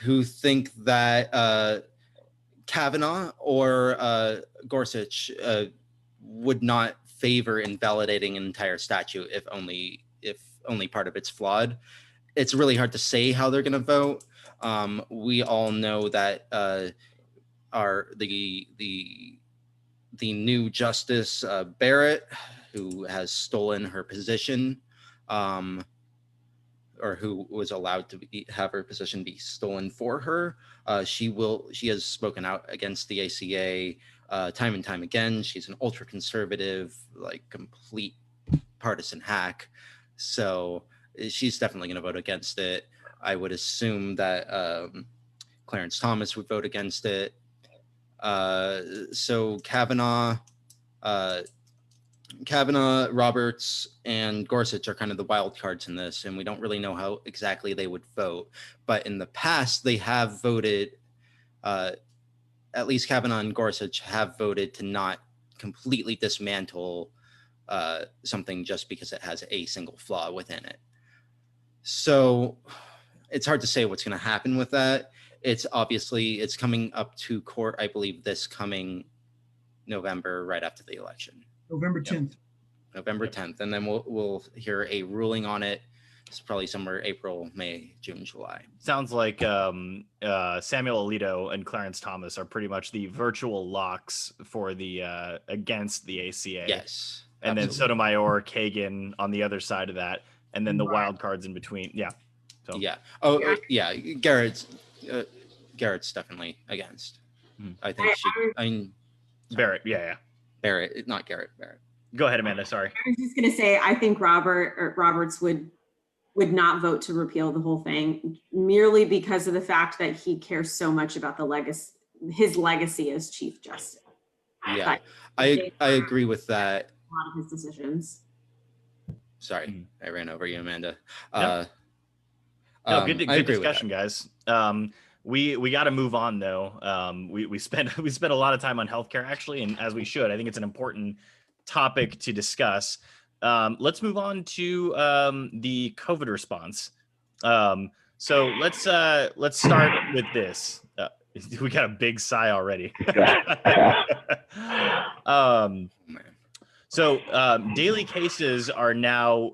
who think that Kavanaugh or Gorsuch would not favor invalidating an entire statute if only part of it's flawed. It's really hard to say how they're going to vote. We all know that the new Justice Barrett, who has stolen her position, or who was allowed to have her position be stolen for her, she has spoken out against the ACA time and time again. She's an ultra conservative, like complete partisan hack. So she's definitely going to vote against it. I would assume that Clarence Thomas would vote against it. So Kavanaugh, Roberts, and Gorsuch are kind of the wild cards in this, and we don't really know how exactly they would vote. But in the past, they have voted, at least Kavanaugh and Gorsuch have voted to not completely dismantle something just because it has a single flaw within it. So it's hard to say what's going to happen with that. It's coming up to court, I believe, this coming November, right after the election, November 10th. November Yep. 10th, and then we'll hear a ruling on it. It's probably somewhere April, May, June, July. Sounds like Samuel Alito and Clarence Thomas are pretty much the virtual locks for the against the ACA. Yes, And then absolutely. Sotomayor, Kagan on the other side of that, and then the Right. wild cards in between. Yeah. So Yeah. Oh, Yeah. yeah. Garrett's definitely against. Hmm. I think Barrett. Yeah. Barrett, not Garrett. Barrett. Go ahead, Amanda. Sorry. I was just going to say, I think Roberts would not vote to repeal the whole thing merely because of the fact that he cares so much about his legacy as Chief Justice. Yeah, But I agree with that. a lot of his decisions. Sorry, Mhm. I ran over you, Amanda. No, I good agree with discussion, that. guys. We got to move on though. We spent a lot of time on healthcare actually, and as we should. I think it's an important topic to discuss. Let's move on to the COVID response. So let's start with this. We got a big sigh already. Man. So daily cases are now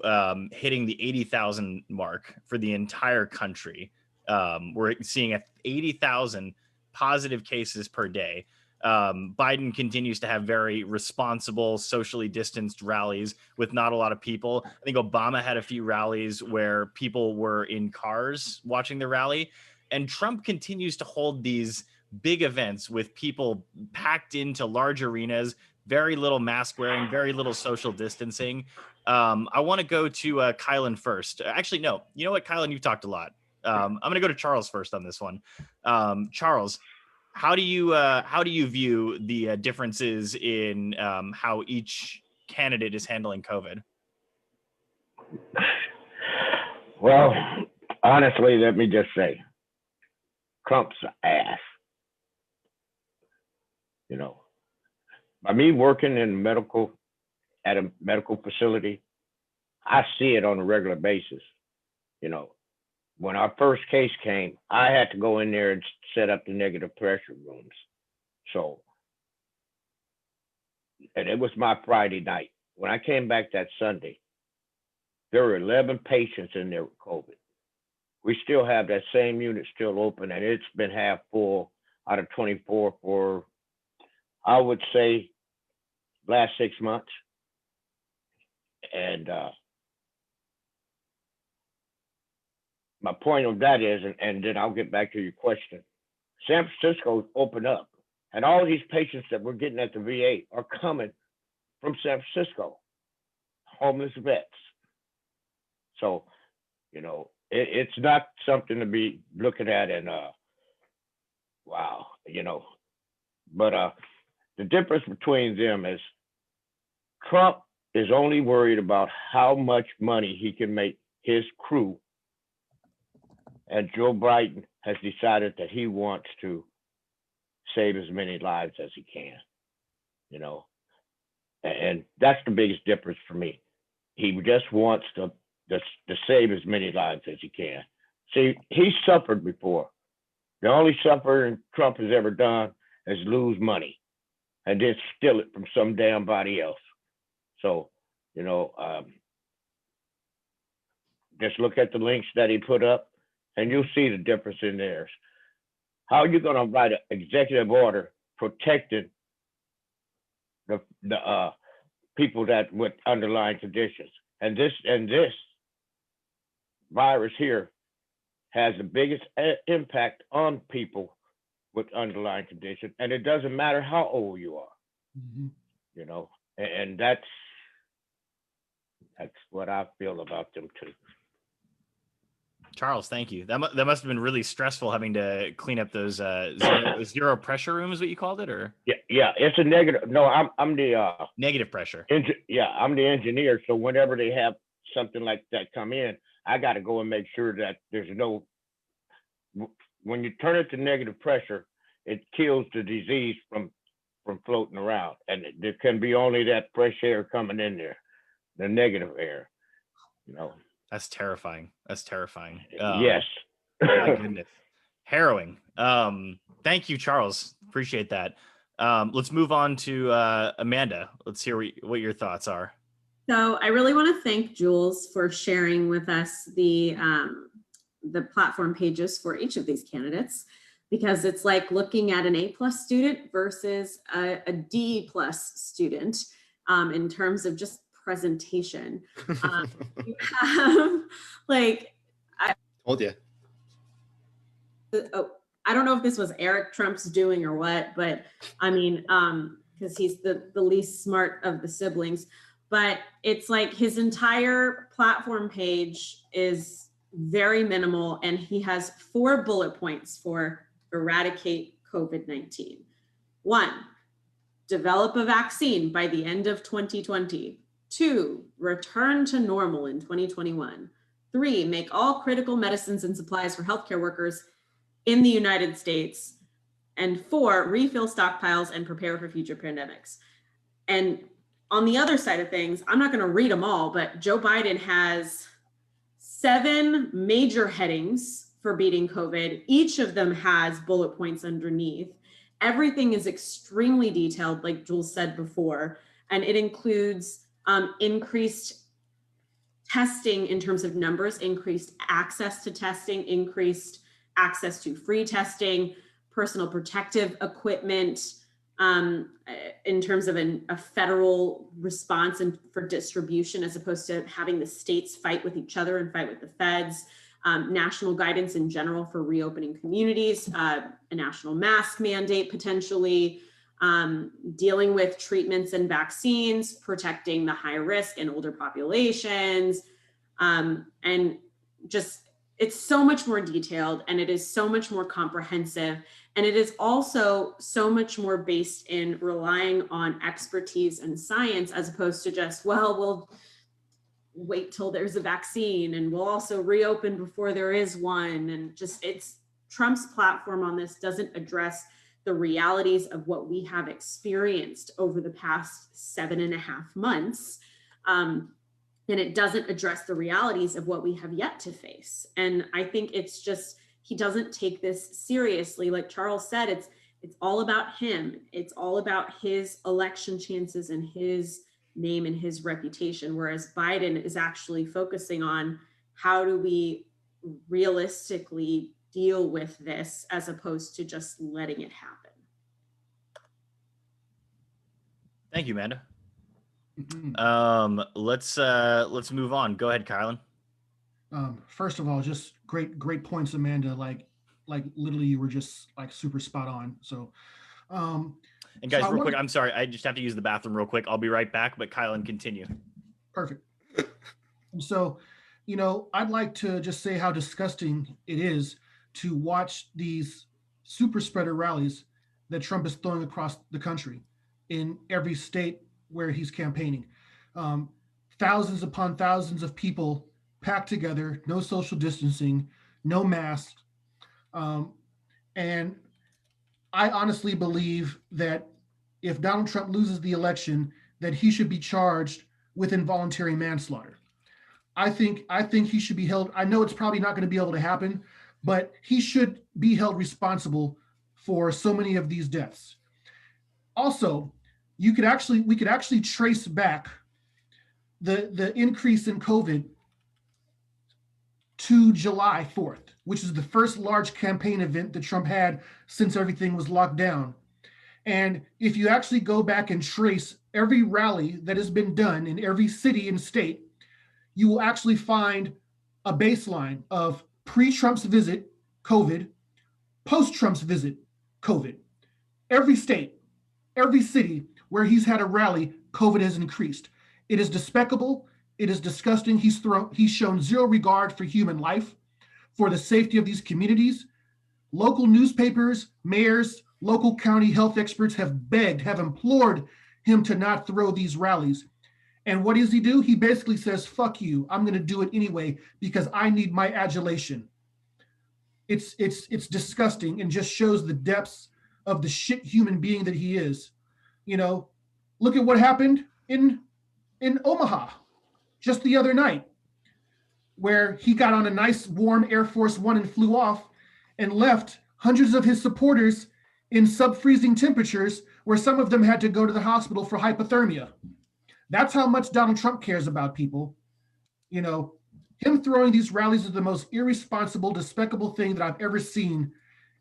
hitting the 80,000 mark for the entire country. We're seeing 80,000 positive cases per day. Biden continues to have very responsible, socially distanced rallies with not a lot of people. I think Obama had a few rallies where people were in cars watching the rally. And Trump continues to hold these big events with people packed into large arenas, very little mask wearing, very little social distancing. I want to go to Kylan first. Actually, no. You know what, Kylan? You've talked a lot. I'm going to go to Charles first on this one. Charles, how do you view the differences in how each candidate is handling COVID? Well, honestly, let me just say, Trump's ass. You know, by me working at a medical facility, I see it on a regular basis. You know, when our first case came, I had to go in there and set up the negative pressure rooms. So, and it was my Friday night. When I came back that Sunday, there were 11 patients in there with COVID. We still have that same unit still open, and it's been half full out of 24 for, I would say, last 6 months. And my point of that is, and then I'll get back to your question. San Francisco opened up, and all these patients that we're getting at the VA are coming from San Francisco, homeless vets. So, you know, it's not something to be looking at and wow, you know. But the difference between them is Trump is only worried about how much money he can make his crew, and Joe Biden has decided that he wants to save as many lives as he can, you know. And that's the biggest difference for me. He just wants to save as many lives as he can. See, he suffered before. The only suffering Trump has ever done is lose money and then steal it from some damn body else. So, you know, just look at the links that he put up and you'll see the difference in theirs. How are you going to write an executive order protecting the people that with underlying conditions? And this virus here has the biggest impact on people with underlying conditions, and it doesn't matter how old you are. Mhm. You know, and that's what I feel about them too. Charles, thank you. That must have been really stressful having to clean up those zero pressure rooms, what you called it, or Yeah, it's a negative. No, I'm the negative pressure. I'm the engineer. So whenever they have something like that come in, I got to go and make sure that there's no. When you turn it to negative pressure, it kills the disease from from floating around. And there can be only that fresh air coming in there, the negative air, you know. That's terrifying. That's terrifying. Yes. My goodness. Harrowing. Thank you, Charles. Appreciate that. Let's move on to Amanda. Let's hear what your thoughts are. So I really want to thank Jules for sharing with us the platform pages for each of these candidates, because it's like looking at an A+ student versus a D+ student in terms of just presentation. You have like, Told you. I don't know if this was Eric Trump's doing or what, but I mean, because he's the least smart of the siblings, but it's like his entire platform page is very minimal, and he has 4 bullet points for eradicate COVID-19. 1, develop a vaccine by the end of 2020. 2, return to normal in 2021. 3, make all critical medicines and supplies for healthcare workers in the United States. And 4, refill stockpiles and prepare for future pandemics. And on the other side of things, I'm not going to read them all, but Joe Biden has 7 major headings for beating COVID. Each of them has bullet points underneath. Everything is extremely detailed, like Jules said before, and it includes increased testing in terms of numbers, increased access to testing, increased access to free testing, personal protective equipment, in terms of a federal response and for distribution, as opposed to having the states fight with each other and fight with the feds, national guidance in general for reopening communities, a national mask mandate potentially, dealing with treatments and vaccines, protecting the high risk and older populations, and just, it's so much more detailed, and it is so much more comprehensive. And it is also so much more based in relying on expertise and science, as opposed to just, well, we'll wait till there's a vaccine and we'll also reopen before there is one. And just, it's Trump's platform on this doesn't address the realities of what we have experienced over the past 7.5 months. And it doesn't address the realities of what we have yet to face. And I think it's just, he doesn't take this seriously. Like Charles said, it's all about him. It's all about his election chances and his name and his reputation. Whereas Biden is actually focusing on how do we realistically deal with this, as opposed to just letting it happen. Thank you, Amanda. Mhm. Let's move on. Go ahead, Kylan. First of all, just great points, Amanda. Like literally, you were just like super spot on. So, And so guys, I real quick, wanted- I'm sorry, I just have to use the bathroom real quick. I'll be right back, but Kylan, continue. Perfect. And so, I'd like to just say how disgusting it is to watch these super spreader rallies that Trump is throwing across the country in every state where he's campaigning. Thousands upon thousands of people packed together, no social distancing, no masks. And I honestly believe that if Donald Trump loses the election, that he should be charged with involuntary manslaughter. I think he should be held. I know it's probably not going to be able to happen, but he should be held responsible for so many of these deaths. Also, we could actually trace back the increase in COVID to July 4th, which is the first large campaign event that Trump had since everything was locked down. And if you actually go back and trace every rally that has been done in every city and state, you will actually find a baseline of pre-Trump's visit, COVID, post-Trump's visit, COVID. Every state, every city where he's had a rally, COVID has increased. It is despicable. It is disgusting. He's shown zero regard for human life, for the safety of these communities. Local newspapers, mayors, local county health experts have implored him to not throw these rallies. And what does he do? He basically says, fuck you, I'm going to do it anyway because I need my adulation. It's disgusting and just shows the depths of the shit human being that he is. Look at what happened in Omaha just the other night, where he got on a nice warm Air Force One and flew off and left hundreds of his supporters in sub-freezing temperatures, where some of them had to go to the hospital for hypothermia. That's how much Donald Trump cares about people. Him throwing these rallies is the most irresponsible, despicable thing that I've ever seen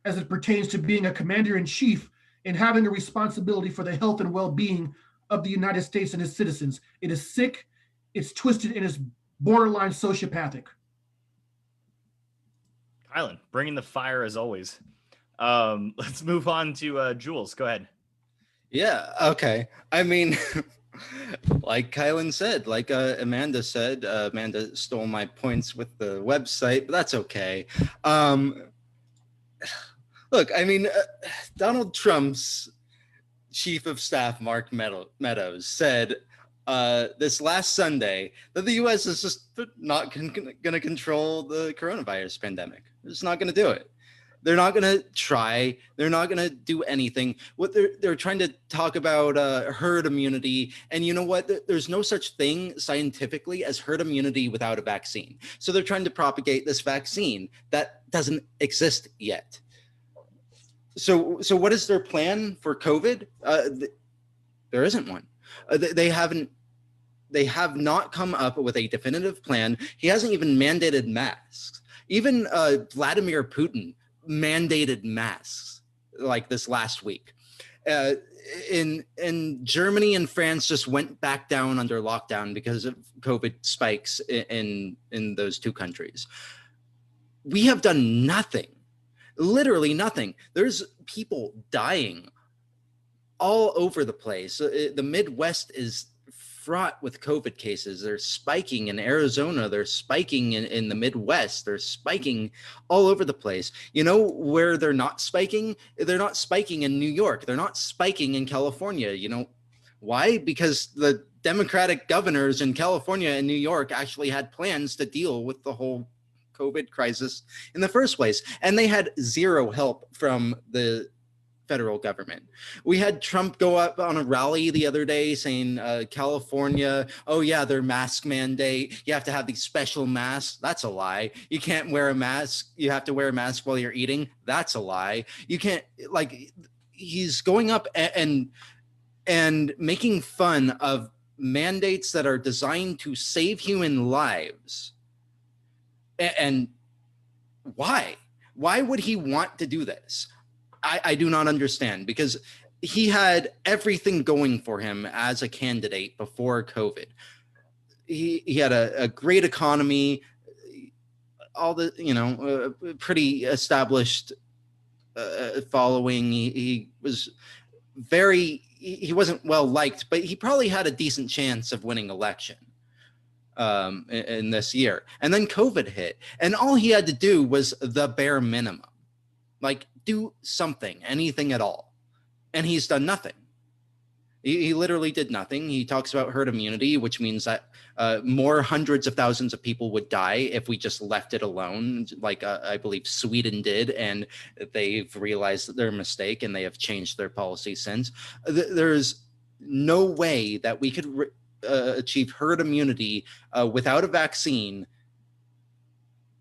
as it pertains to being a commander in chief and having a responsibility for the health and well-being of the United States and its citizens. It is sick, it's twisted, and it's borderline sociopathic. Kylan, bringing the fire as always. Let's move on to Jules. Go ahead. Yeah, okay. I mean, like Kylan said, like Amanda said, Amanda stole my points with the website, but that's okay. Look, I mean, Donald Trump's chief of staff, Mark Meadows, said this last Sunday that the U.S. is just not going to control the coronavirus pandemic. They're just not going to do it. They're not going to try. They're not going to do anything. What they're trying to talk about herd immunity. And you know what? There's no such thing scientifically as herd immunity without a vaccine. So they're trying to propagate this vaccine that doesn't exist yet. So what is their plan for COVID? There isn't one. They have not come up with a definitive plan. He hasn't even mandated masks. Even Vladimir Putin mandated masks like this last week. In Germany and France just went back down under lockdown because of COVID spikes in those two countries. We have done nothing, literally nothing. There's people dying all over the place. The Midwest is fraught with COVID cases. They're spiking in Arizona. They're spiking in the Midwest. They're spiking all over the place. You know where they're not spiking? They're not spiking in New York. They're not spiking in California. You know why? Because the Democratic governors in California and New York actually had plans to deal with the whole COVID crisis in the first place. And they had zero help from the federal government. We had Trump go up on a rally the other day saying California, oh yeah, their mask mandate, you have to have these special masks. That's a lie. You can't wear a mask. You have to wear a mask while you're eating. That's a lie. You can't, like, he's going up and making fun of mandates that are designed to save human lives. And why? Why would he want to do this? I do not understand, because he had everything going for him as a candidate before COVID. He had a great economy, all the, pretty established following. He was he wasn't well liked, but he probably had a decent chance of winning election in this year. And then COVID hit, and all he had to do was the bare minimum. Like, do something, anything at all. And he's done nothing. He literally did nothing. He talks about herd immunity, which means that more hundreds of thousands of people would die if we just left it alone, like I believe Sweden did, and they've realized their mistake and they have changed their policy since. There's no way that we could achieve herd immunity without a vaccine,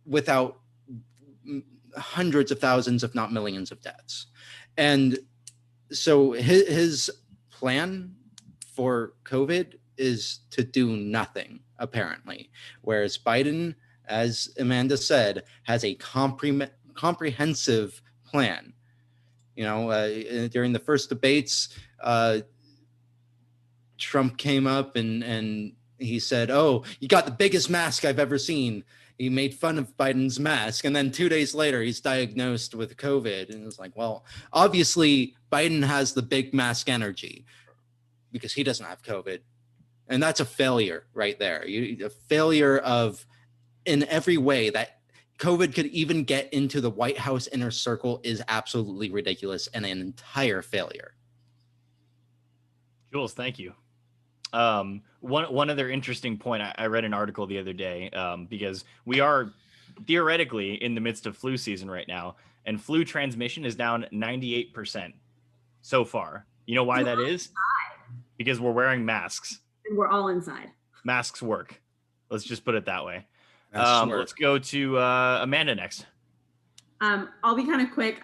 without hundreds of thousands, if not millions of deaths. And so his plan for COVID is to do nothing, apparently. Whereas Biden, as Amanda said, has a comprehensive plan. During the first debates, Trump came up and he said, "Oh, you got the biggest mask I've ever seen." He made fun of Biden's mask. And then 2 days later, he's diagnosed with COVID. And it's like, well, obviously Biden has the big mask energy because he doesn't have COVID. And that's a failure right there. A failure in every way. That COVID could even get into the White House inner circle is absolutely ridiculous and an entire failure. Jules, thank you. One other interesting point, I read an article the other day, because we are theoretically in the midst of flu season right now, and flu transmission is down 98% so far. You know why that is? because we're wearing masks. And we're all inside. Masks work. Let's just put it that way. That's Let's go to Amanda next. I'll be kind of quick.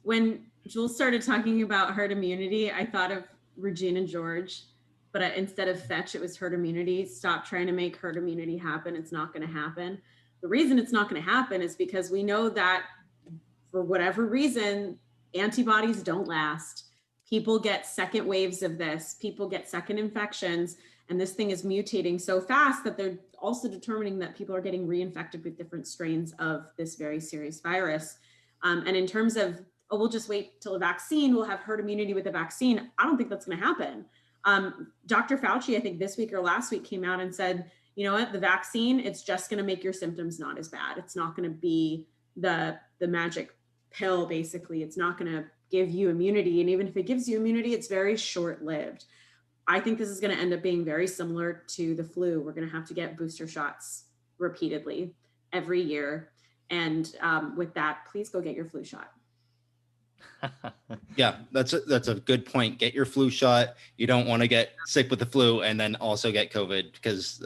When Jules started talking about herd immunity, I thought of Regina George, but instead of fetch, it was herd immunity. Stop trying to make herd immunity happen. It's not going to happen. The reason it's not going to happen is because we know that for whatever reason, antibodies don't last. People get second waves of this. People get second infections. And this thing is mutating so fast that they're also determining that people are getting reinfected with different strains of this very serious virus. And in terms of, oh, we'll just wait till a vaccine, we'll have herd immunity with a vaccine. I don't think that's going to happen. Dr. Fauci, I think this week or last week, came out and said, you know what, the vaccine, it's just going to make your symptoms not as bad. It's not going to be the magic pill, basically. It's not going to give you immunity. And even if it gives you immunity, it's very short-lived. I think this is going to end up being very similar to the flu. We're going to have to get booster shots repeatedly every year. And with that, please go get your flu shot. Yeah, that's a good point. Get your flu shot. You don't want to get sick with the flu and then also get COVID, because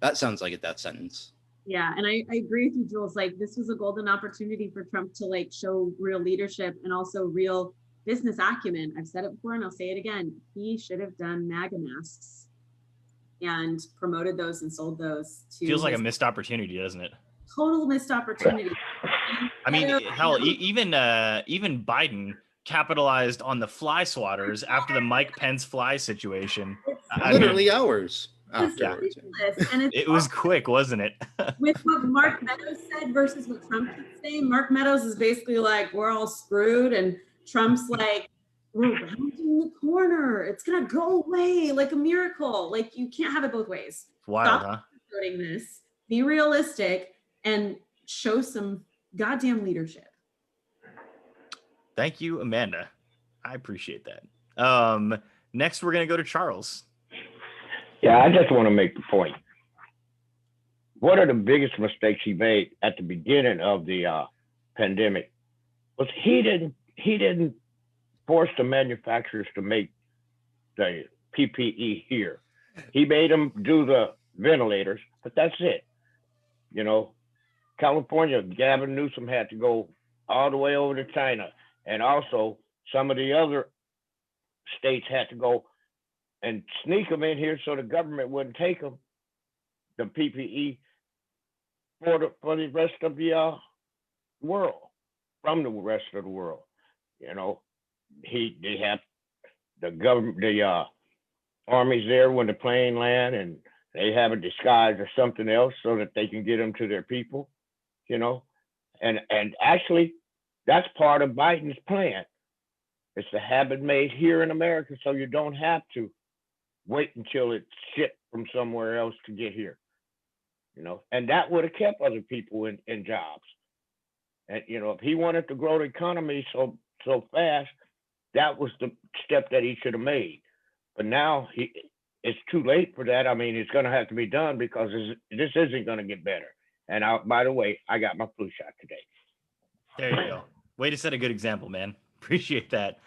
that sounds like a death sentence. Yeah, and I agree with you, Jules. Like, this was a golden opportunity for Trump to like show real leadership and also real business acumen. I've said it before and I'll say it again. He should have done MAGA masks and promoted those and sold those to. Feels like a missed opportunity, doesn't it? Total missed opportunity. I mean, hell, even Biden capitalized on the fly swatters after the Mike Pence fly situation. I mean, Literally hours afterwards. And it was quick, wasn't it? with what Mark Meadows said versus what Trump keeps saying. Mark Meadows is basically like, we're all screwed, and Trump's like, we're rounding the corner. It's gonna go away like a miracle. Like, you can't have it both ways. Wild, Stop huh? doing this. Be realistic and show some goddamn leadership. Thank you, Amanda. I appreciate that. Next, we're gonna go to Charles. Yeah, I just want to make the point. One of the biggest mistakes he made at the beginning of the pandemic was he didn't force the manufacturers to make the PPE here. He made them do the ventilators, but that's it. You know, California, Gavin Newsom had to go all the way over to China. And also some of the other states had to go and sneak them in here so the government wouldn't take them, the PPE, for the rest of the world, from the rest of the world. You know, they have the government, the armies there when the plane land, and they have a disguise or something else so that they can get them to their people, you know. And actually, that's part of Biden's plan. It's to have it made here in America so you don't have to wait until it's shipped from somewhere else to get here, you know. And that would have kept other people in jobs. And, you know, if he wanted to grow the economy so fast, that was the step that he should have made. But now it's too late for that. I mean, it's going to have to be done because this isn't going to get better. And by the way, I got my flu shot today. There you go. Way to set a good example, man. Appreciate that.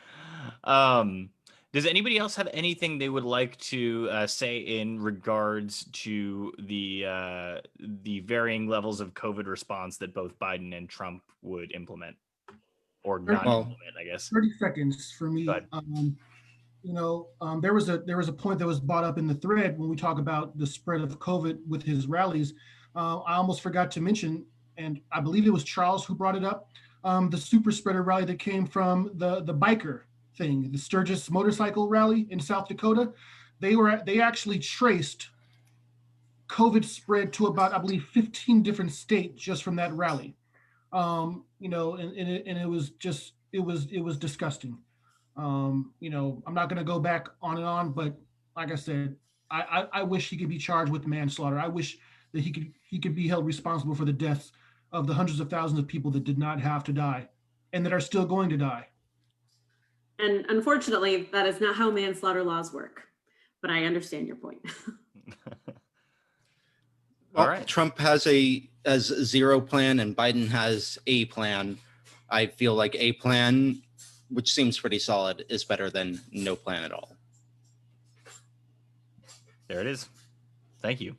Does anybody else have anything they would like to say in regards to the varying levels of COVID response that both Biden and Trump would implement or not implement, I guess? 30 seconds for me. You know, there was a point that was brought up in the thread when we talk about the spread of COVID with his rallies. I almost forgot to mention, and I believe it was Charles who brought it up, the super spreader rally that came from the biker thing, the Sturgis motorcycle rally in South Dakota. They actually traced COVID spread to about, I believe, 15 different states just from that rally. You know, and it was just, it was disgusting. You know, I'm not going to go back on and on, but like I said, I wish he could be charged with manslaughter. I wish that he could be held responsible for the deaths of the hundreds of thousands of people that did not have to die and that are still going to die. And unfortunately, that is not how manslaughter laws work, but I understand your point. Well, All right. Trump has a zero plan and Biden has a plan. I feel like a plan, which seems pretty solid, is better than no plan at all. There it is. Thank you.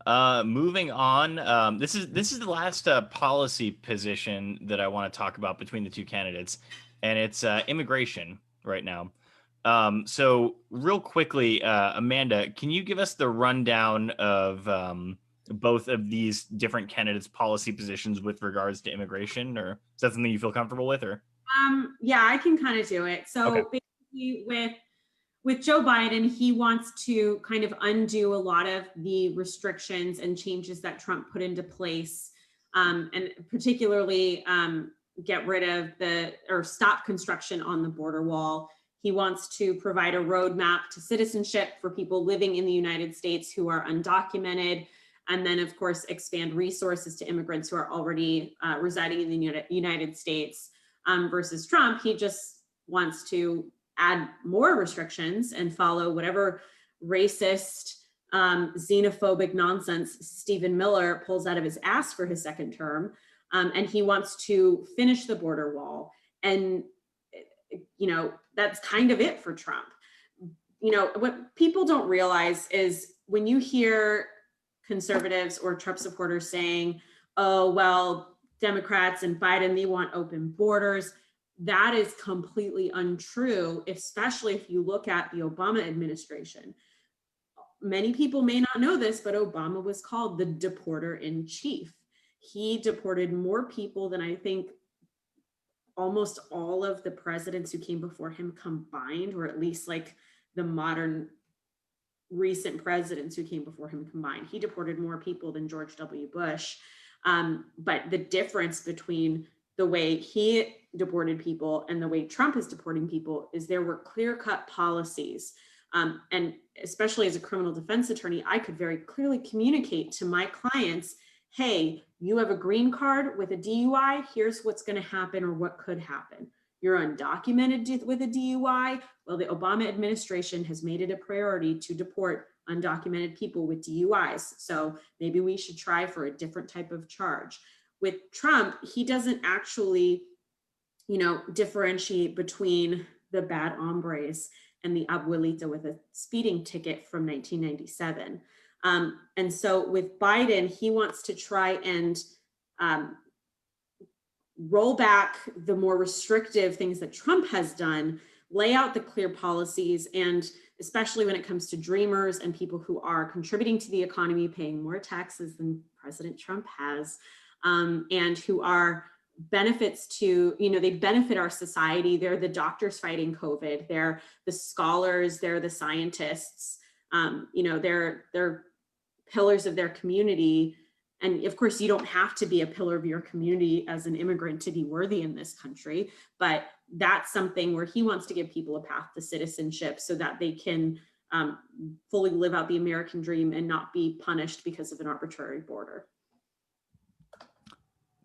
Moving on, this is the last policy position that I want to talk about between the two candidates, and it's immigration right now. So real quickly, Amanda, can you give us the rundown of both of these different candidates' policy positions with regards to immigration, or is that something you feel comfortable with? Or Yeah, I can kind of do it. So Okay. basically with Joe Biden, he wants to kind of undo a lot of the restrictions and changes that Trump put into place, and particularly get rid of or stop construction on the border wall. He wants to provide a roadmap to citizenship for people living in the United States who are undocumented. And then, of course, expand resources to immigrants who are already residing in the United States. Versus Trump, he just wants to add more restrictions and follow whatever racist, xenophobic nonsense Stephen Miller pulls out of his ass for his second term. And he wants to finish the border wall. And, that's kind of it for Trump. What people don't realize is when you hear conservatives or Trump supporters saying, oh, well, Democrats and Biden, they want open borders. That is completely untrue, especially if you look at the Obama administration. Many people may not know this, but Obama was called the deporter in chief. He deported more people than I think almost all of the presidents who came before him combined, or at least like the modern recent presidents who came before him combined. He deported more people than George W. Bush. But the difference between the way he deported people and the way Trump is deporting people is there were clear-cut policies. And especially as a criminal defense attorney, I could very clearly communicate to my clients, hey, you have a green card with a DUI, here's what's going to happen or what could happen. You're undocumented with a DUI. Well, the Obama administration has made it a priority to deport undocumented people with DUIs. So maybe we should try for a different type of charge. With Trump, he doesn't actually, differentiate between the bad hombres and the abuelita with a speeding ticket from 1997. And so with Biden, he wants to try and roll back the more restrictive things that Trump has done, lay out the clear policies, and especially when it comes to dreamers and people who are contributing to the economy, paying more taxes than President Trump has, and who are benefits to, they benefit our society. They're the doctors fighting COVID. They're the scholars. They're the scientists. They're pillars of their community. And of course, you don't have to be a pillar of your community as an immigrant to be worthy in this country, but that's something where he wants to give people a path to citizenship so that they can fully live out the American dream and not be punished because of an arbitrary border.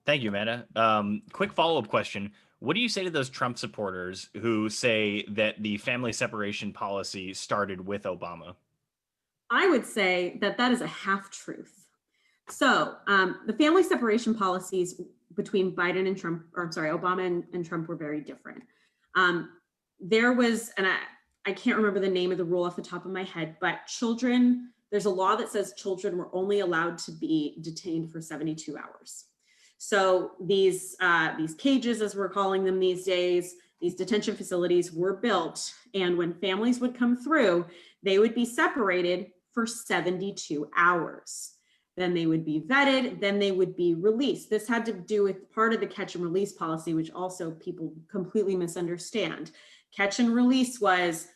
Thank you, Amanda. Quick follow-up question. What do you say to those Trump supporters who say that the family separation policy started with Obama? I would say that is a half-truth. So the family separation policies between Biden and Trump, or I'm sorry, Obama and Trump were very different. There was, and I can't remember the name of the rule off the top of my head, but children, there's a law that says children were only allowed to be detained for 72 hours. So these cages, as we're calling them these days, these detention facilities were built, and when families would come through, they would be separated for 72 hours. Then they would be vetted, then they would be released. This had to do with part of the catch and release policy, which also people completely misunderstand. Catch and release was,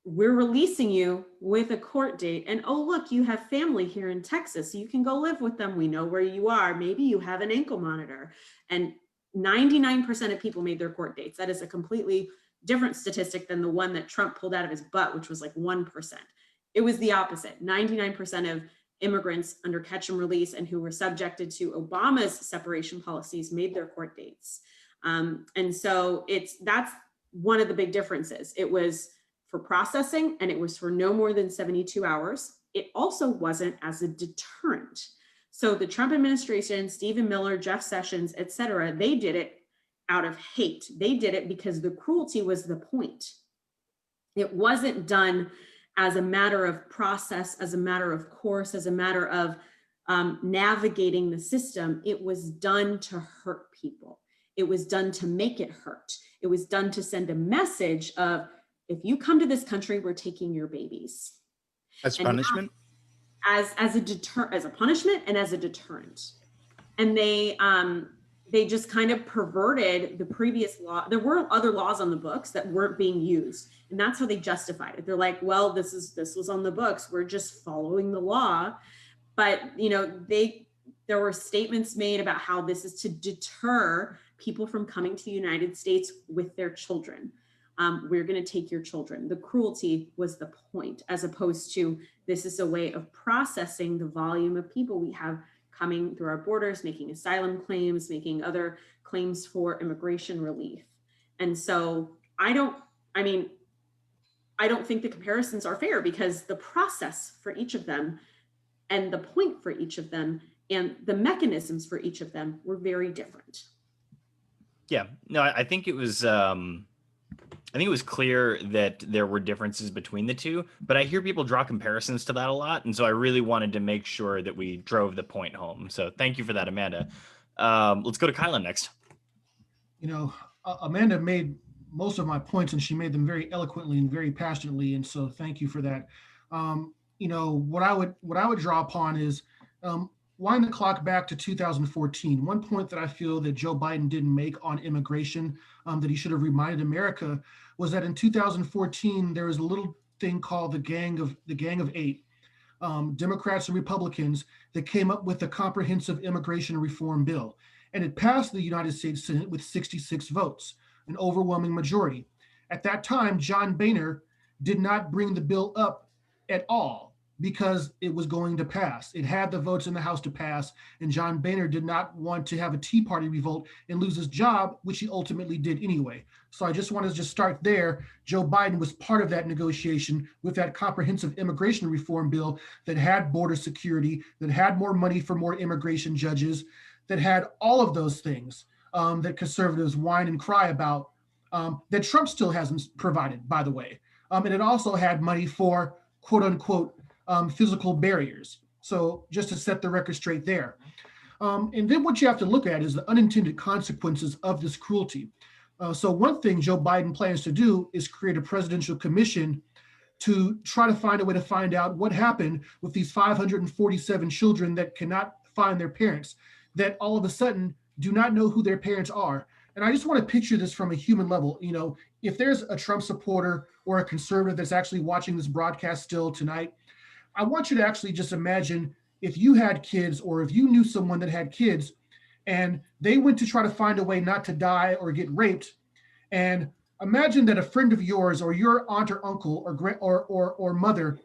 we're releasing you with a court date, and oh, look, you have family here in Texas, so you can go live with them. We know where you are. Maybe you have an ankle monitor. And 99% of people made their court dates. That is a completely different statistic than the one that Trump pulled out of his butt, which was like 1%. It was the opposite. 99% of immigrants under catch and release and who were subjected to Obama's separation policies made their court dates. And so that's one of the big differences. It was for processing, and it was for no more than 72 hours. It also wasn't as a deterrent. So the Trump administration, Stephen Miller, Jeff Sessions, et cetera, they did it out of hate. They did it because the cruelty was the point. It wasn't done as a matter of process, as a matter of course, as a matter of navigating the system. It was done to hurt people. It was done to make it hurt. It was done to send a message of, if you come to this country, we're taking your babies. As And punishment? as a punishment and as a deterrent. And they just kind of perverted the previous law. There were other laws on the books that weren't being used, and that's how they justified it. They're like, well, this was on the books, we're just following the law. But there were statements made about how this is to deter people from coming to the United States with their children. We're going to take your children. The cruelty was the point, as opposed to, this is a way of processing the volume of people we have coming through our borders, making asylum claims, making other claims for immigration relief. And so I don't think the comparisons are fair, because the process for each of them and the point for each of them and the mechanisms for each of them were very different. Yeah, no, I think it was clear that there were differences between the two, but I hear people draw comparisons to that a lot. And so I really wanted to make sure that we drove the point home. So thank you for that, Amanda. Let's go to Kyla next. Amanda made most of my points, and she made them very eloquently and very passionately. And so thank you for that. What I would draw upon is wind the clock back to 2014. One point that I feel that Joe Biden didn't make on immigration, that he should have reminded America, was that in 2014 there was a little thing called the Gang of Eight, Democrats and Republicans, that came up with a comprehensive immigration reform bill, and it passed the United States Senate with 66 votes, an overwhelming majority. At that time, John Boehner did not bring the bill up at all, because it was going to pass. It had the votes in the House to pass, and John Boehner did not want to have a Tea Party revolt and lose his job, which he ultimately did anyway. So I just want to start there. Joe Biden was part of that negotiation with that comprehensive immigration reform bill that had border security, that had more money for more immigration judges, that had all of those things that conservatives whine and cry about, that Trump still hasn't provided, by the way. And it also had money for quote unquote physical barriers. So just to set the record straight there. And then what you have to look at is the unintended consequences of this cruelty. So one thing Joe Biden plans to do is create a presidential commission to try to find a way to find out what happened with these 547 children that cannot find their parents, that all of a sudden do not know who their parents are. And I just want to picture this from a human level. If there's a Trump supporter or a conservative that's actually watching this broadcast still tonight, I want you to actually just imagine if you had kids, or if you knew someone that had kids and they went to try to find a way not to die or get raped. And imagine that a friend of yours, or your aunt or uncle or mother,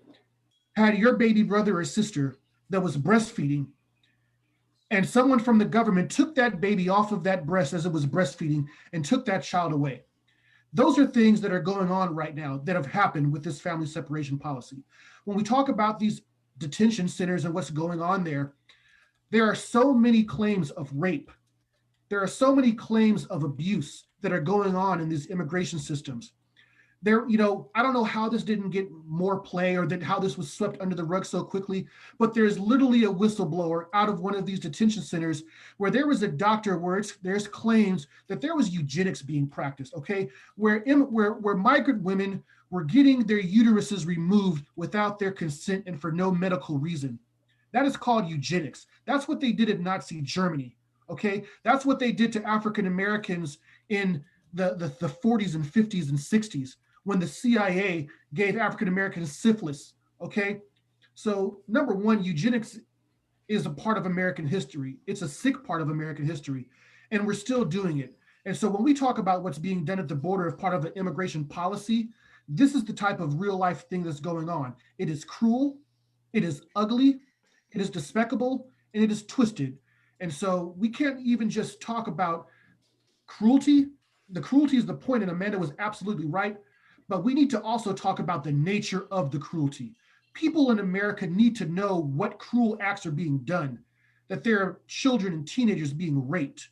had your baby brother or sister that was breastfeeding, and someone from the government took that baby off of that breast as it was breastfeeding and took that child away. Those are things that are going on right now that have happened with this family separation policy. When we talk about these detention centers and what's going on there are so many claims of rape. There are so many claims of abuse that are going on in these immigration systems. I don't know how this didn't get more play, or that how this was swept under the rug so quickly, but there's literally a whistleblower out of one of these detention centers where there was a doctor where there's claims that there was eugenics being practiced, okay? Where migrant women were getting their uteruses removed without their consent and for no medical reason. That is called eugenics. That's what they did in Nazi Germany, okay? That's what they did to African Americans in the 40s and 50s and 60s. When the CIA gave African Americans syphilis, okay? So number one, eugenics is a part of American history. It's a sick part of American history, and we're still doing it. And so when we talk about what's being done at the border as part of an immigration policy, this is the type of real life thing that's going on. It is cruel, it is ugly, it is despicable, and it is twisted. And so we can't even just talk about cruelty. The cruelty is the point, and Amanda was absolutely right. But we need to also talk about the nature of the cruelty. People in America need to know what cruel acts are being done, that there are children and teenagers being raped,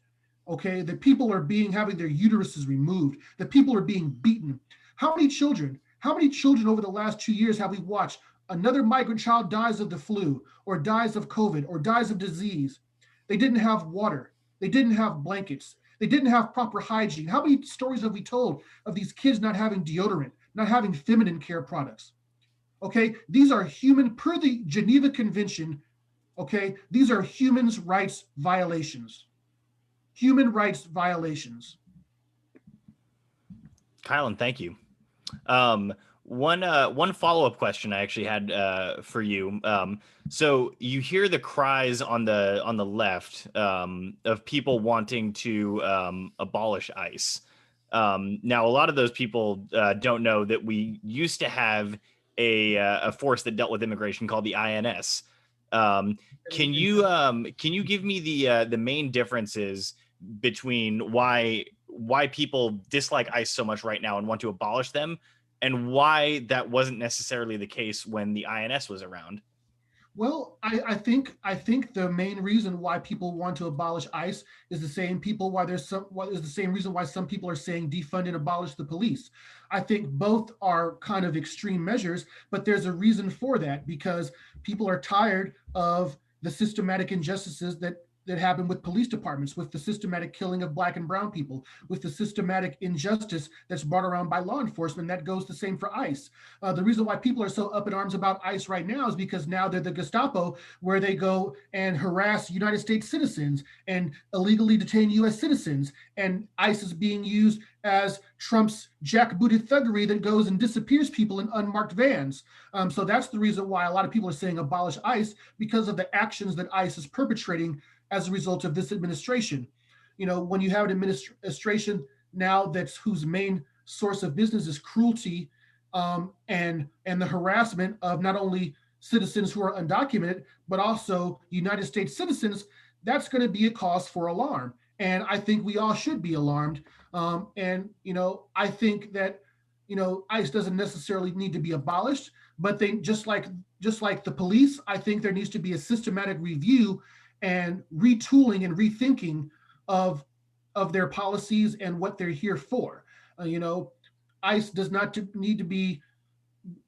okay? That people are having their uteruses removed, that people are being beaten. How many children How many children over the last 2 years have we watched another migrant child dies of the flu or dies of COVID or dies of disease? They didn't have water. They didn't have blankets. They didn't have proper hygiene. How many stories have we told of these kids not having deodorant, not having feminine care products? Okay, these are human, per the Geneva Convention, okay, these are human rights violations. Human rights violations. Kylan, thank you. One follow-up question I actually had for you. So you hear the cries on the left of people wanting to abolish ICE. Now, a lot of those people don't know that we used to have a force that dealt with immigration called the INS. Can you give me the main differences between why people dislike ICE so much right now and want to abolish them, and why that wasn't necessarily the case when the INS was around? Well, I think the main reason why people want to abolish ICE is the same reason why some people are saying defund and abolish the police. I think both are kind of extreme measures, but there's a reason for that, because people are tired of the systematic injustices that happen with police departments, with the systematic killing of Black and brown people, with the systematic injustice that's brought around by law enforcement. That goes the same for ICE. The reason why people are so up in arms about ICE right now is because now they're the Gestapo, where they go and harass United States citizens and illegally detain US citizens. And ICE is being used as Trump's jackbooted thuggery that goes and disappears people in unmarked vans. So that's the reason why a lot of people are saying abolish ICE, because of the actions that ICE is perpetrating as a result of this administration. You know, when you have an administration now whose main source of business is cruelty and the harassment of not only citizens who are undocumented, but also United States citizens, that's going to be a cause for alarm. And I think we all should be alarmed. And, you know, I think that, you know, ICE doesn't necessarily need to be abolished, but they just like the police, I think there needs to be a systematic review and retooling and rethinking of their policies and what they're here for. You know, ICE does not need to be,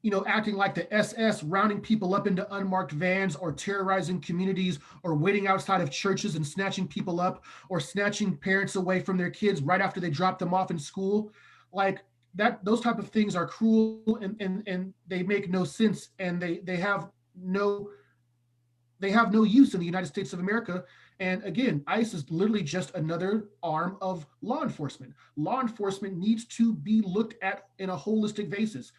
you know, acting like the SS, rounding people up into unmarked vans, or terrorizing communities, or waiting outside of churches and snatching people up, or snatching parents away from their kids right after they drop them off in school. Like that, those type of things are cruel and they make no sense, and they have no use in the United States of America. And again, ICE is literally just another arm of law enforcement. Law enforcement needs to be looked at in a holistic basis.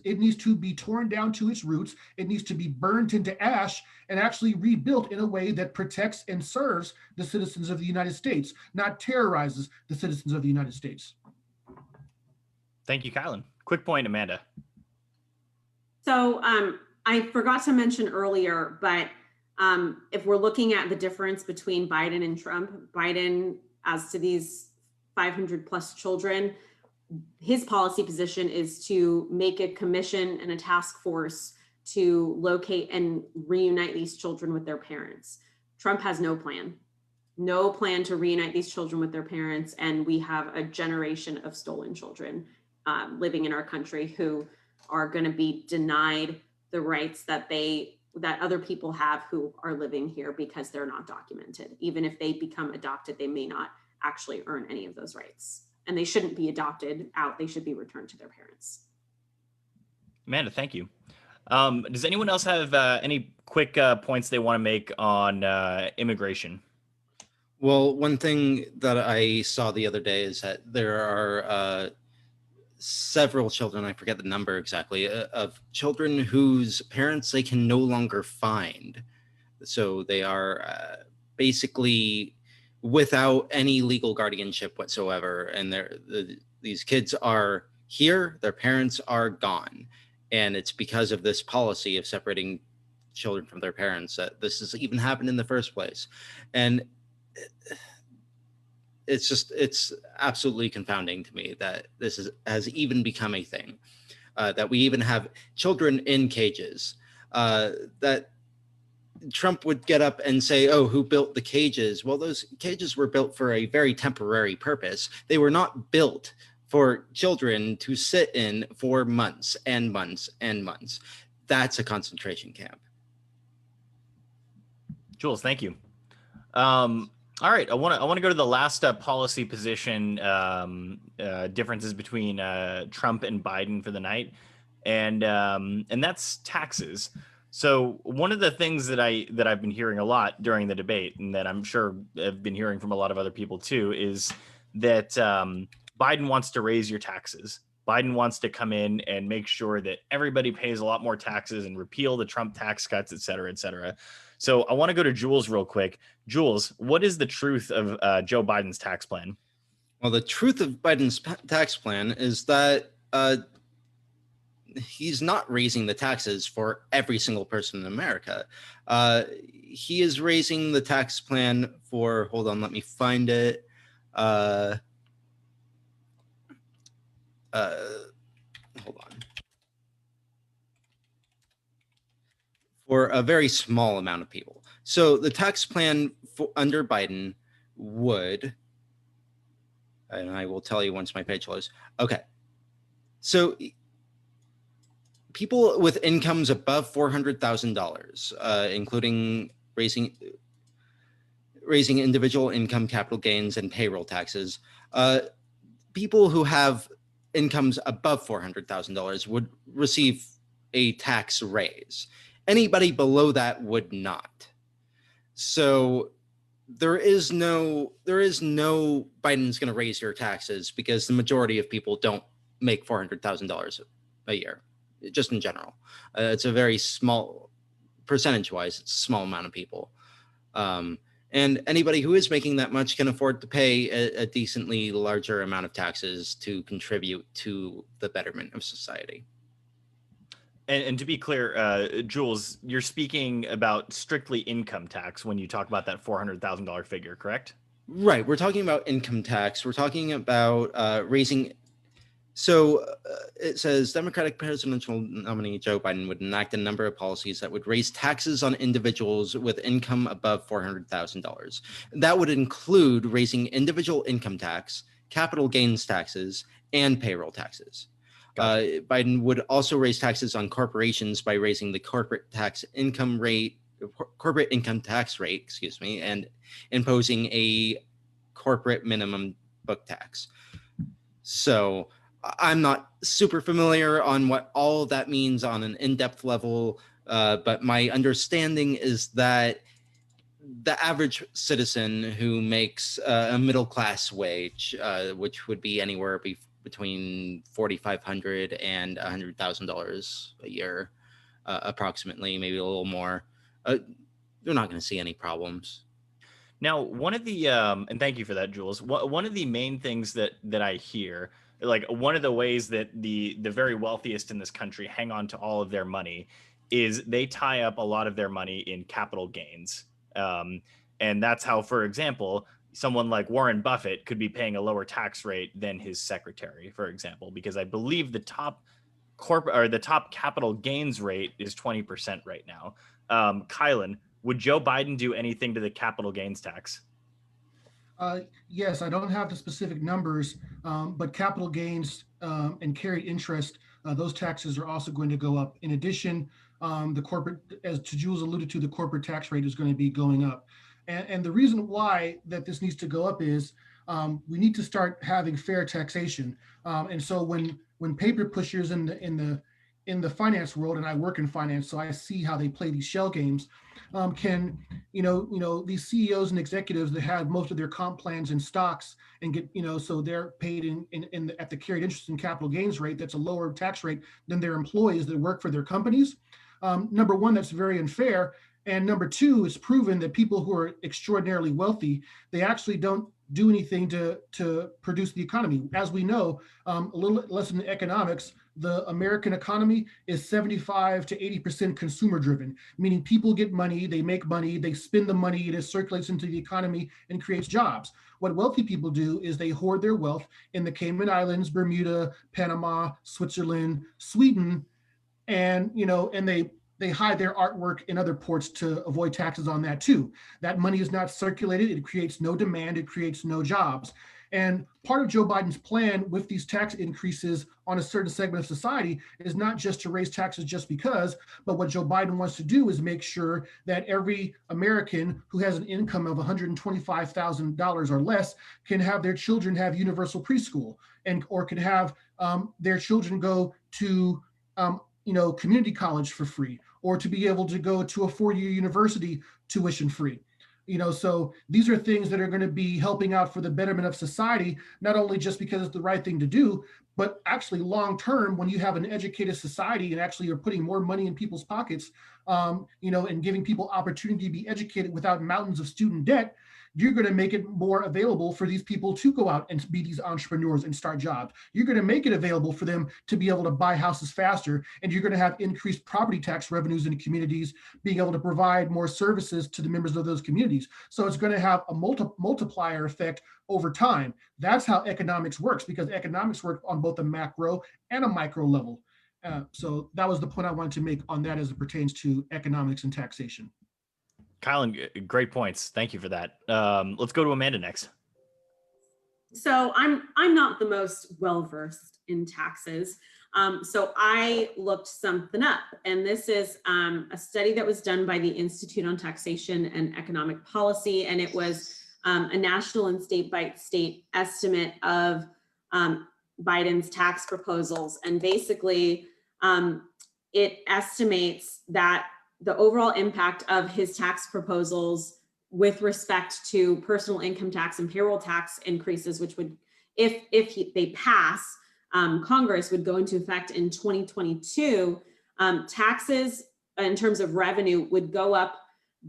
It needs to be torn down to its roots. It needs to be burned into ash and actually rebuilt in a way that protects and serves the citizens of the United States, not terrorizes the citizens of the United States. Thank you, Kylan. Quick point, Amanda. So I forgot to mention earlier, but if we're looking at the difference between Biden and Trump, Biden, as to these 500 plus children, his policy position is to make a commission and a task force to locate and reunite these children with their parents. Trump has no plan to reunite these children with their parents. And we have a generation of stolen children living in our country who are going to be denied the rights that other people have who are living here because they're not documented. Even if they become adopted, they may not actually earn any of those rights. And they shouldn't be adopted out. They should be returned to their parents. Amanda, thank you. Does anyone else have any quick points they want to make on immigration? Well, one thing that I saw the other day is that there are several children, I forget the number exactly, of children whose parents they can no longer find. So they are basically without any legal guardianship whatsoever. And these kids are here, their parents are gone. And it's because of this policy of separating children from their parents that this has even happened in the first place. And it's absolutely confounding to me that this has even become a thing, that we even have children in cages, that Trump would get up and say, oh, who built the cages? Well, those cages were built for a very temporary purpose. They were not built for children to sit in for months and months and months. That's a concentration camp. Jules, thank you. All right, I want to go to the last policy position differences between Trump and Biden for the night, and that's taxes. So one of the things that I've been hearing a lot during the debate, and that I'm sure I've been hearing from a lot of other people too, is that Biden wants to raise your taxes. Biden wants to come in and make sure that everybody pays a lot more taxes and repeal the Trump tax cuts, et cetera, et cetera. So I want to go to Jules real quick. Jules, what is the truth of Joe Biden's tax plan? Well, the truth of Biden's tax plan is that he's not raising the taxes for every single person in America. He is raising the tax plan for, hold on, let me find it. Hold on. For a very small amount of people. So the tax plan under Biden would, and I will tell you once my page loads. Okay. So people with incomes above $400,000, including raising individual income, capital gains, and payroll taxes, people who have incomes above $400,000 would receive a tax raise. Anybody below that would not. So there is no Biden's going to raise your taxes because the majority of people don't make $400,000 a year, just in general. It's a very small, percentage-wise, it's a small amount of people. And anybody who is making that much can afford to pay a decently larger amount of taxes to contribute to the betterment of society. And to be clear, Jules, you're speaking about strictly income tax when you talk about that $400,000 figure, correct? Right. We're talking about income tax. We're talking about raising. So it says Democratic presidential nominee Joe Biden would enact a number of policies that would raise taxes on individuals with income above $400,000. That would include raising individual income tax, capital gains taxes, and payroll taxes. Biden would also raise taxes on corporations by raising the corporate income tax rate, and imposing a corporate minimum book tax. So I'm not super familiar on what all of that means on an in-depth level, but my understanding is that the average citizen who makes a middle-class wage, which would be anywhere between $4,500 and $100,000 a year, approximately, maybe a little more, they're not going to see any problems. Now, one of the and thank you for that, Jules. One of the main things that I hear, like one of the ways that the very wealthiest in this country hang on to all of their money, is they tie up a lot of their money in capital gains, and that's how, for example, someone like Warren Buffett could be paying a lower tax rate than his secretary, for example, because I believe the top capital gains rate is 20% right now. Kylan, would Joe Biden do anything to the capital gains tax? Yes, I don't have the specific numbers, but capital gains and carried interest, those taxes are also going to go up. In addition, the corporate, as Jules alluded to, the corporate tax rate is going to be going up. And the reason why that this needs to go up is we need to start having fair taxation. And so when paper pushers in the finance world, and I work in finance, so I see how they play these shell games, can these CEOs and executives that have most of their comp plans in stocks and get so they're paid at the carried interest and capital gains rate that's a lower tax rate than their employees that work for their companies. Number one, that's very unfair. And number two, it's proven that people who are extraordinarily wealthy, they actually don't do anything to produce the economy. As we know, a little lesson in economics, the American economy is 75 to 80% consumer driven, meaning people get money, they make money, they spend the money, and it circulates into the economy and creates jobs. What wealthy people do is they hoard their wealth in the Cayman Islands, Bermuda, Panama, Switzerland, Sweden, and they hide their artwork in other ports to avoid taxes on that too. That money is not circulated. It creates no demand. It creates no jobs. And part of Joe Biden's plan with these tax increases on a certain segment of society is not just to raise taxes just because, but what Joe Biden wants to do is make sure that every American who has an income of $125,000 or less can have their children have universal preschool, and or can have their children go to community college for free, or to be able to go to a 4-year university tuition free. So these are things that are going to be helping out for the betterment of society, not only just because it's the right thing to do, but actually long term, when you have an educated society and actually are putting more money in people's pockets, and giving people opportunity to be educated without mountains of student debt, you're going to make it more available for these people to go out and be these entrepreneurs and start jobs. You're going to make it available for them to be able to buy houses faster, and you're going to have increased property tax revenues in the communities, being able to provide more services to the members of those communities. So it's going to have a multiplier effect over time. That's how economics works, because economics work on both a macro and a micro level. So that was the point I wanted to make on that as it pertains to economics and taxation. Kylan, great points. Thank you for that. Let's go to Amanda next. So I'm not the most well-versed in taxes. So I looked something up, and this is a study that was done by the Institute on Taxation and Economic Policy, and it was a national and state by state estimate of Biden's tax proposals. And basically, it estimates that the overall impact of his tax proposals with respect to personal income tax and payroll tax increases, which would, if they pass, Congress, would go into effect in 2022. Taxes in terms of revenue would go up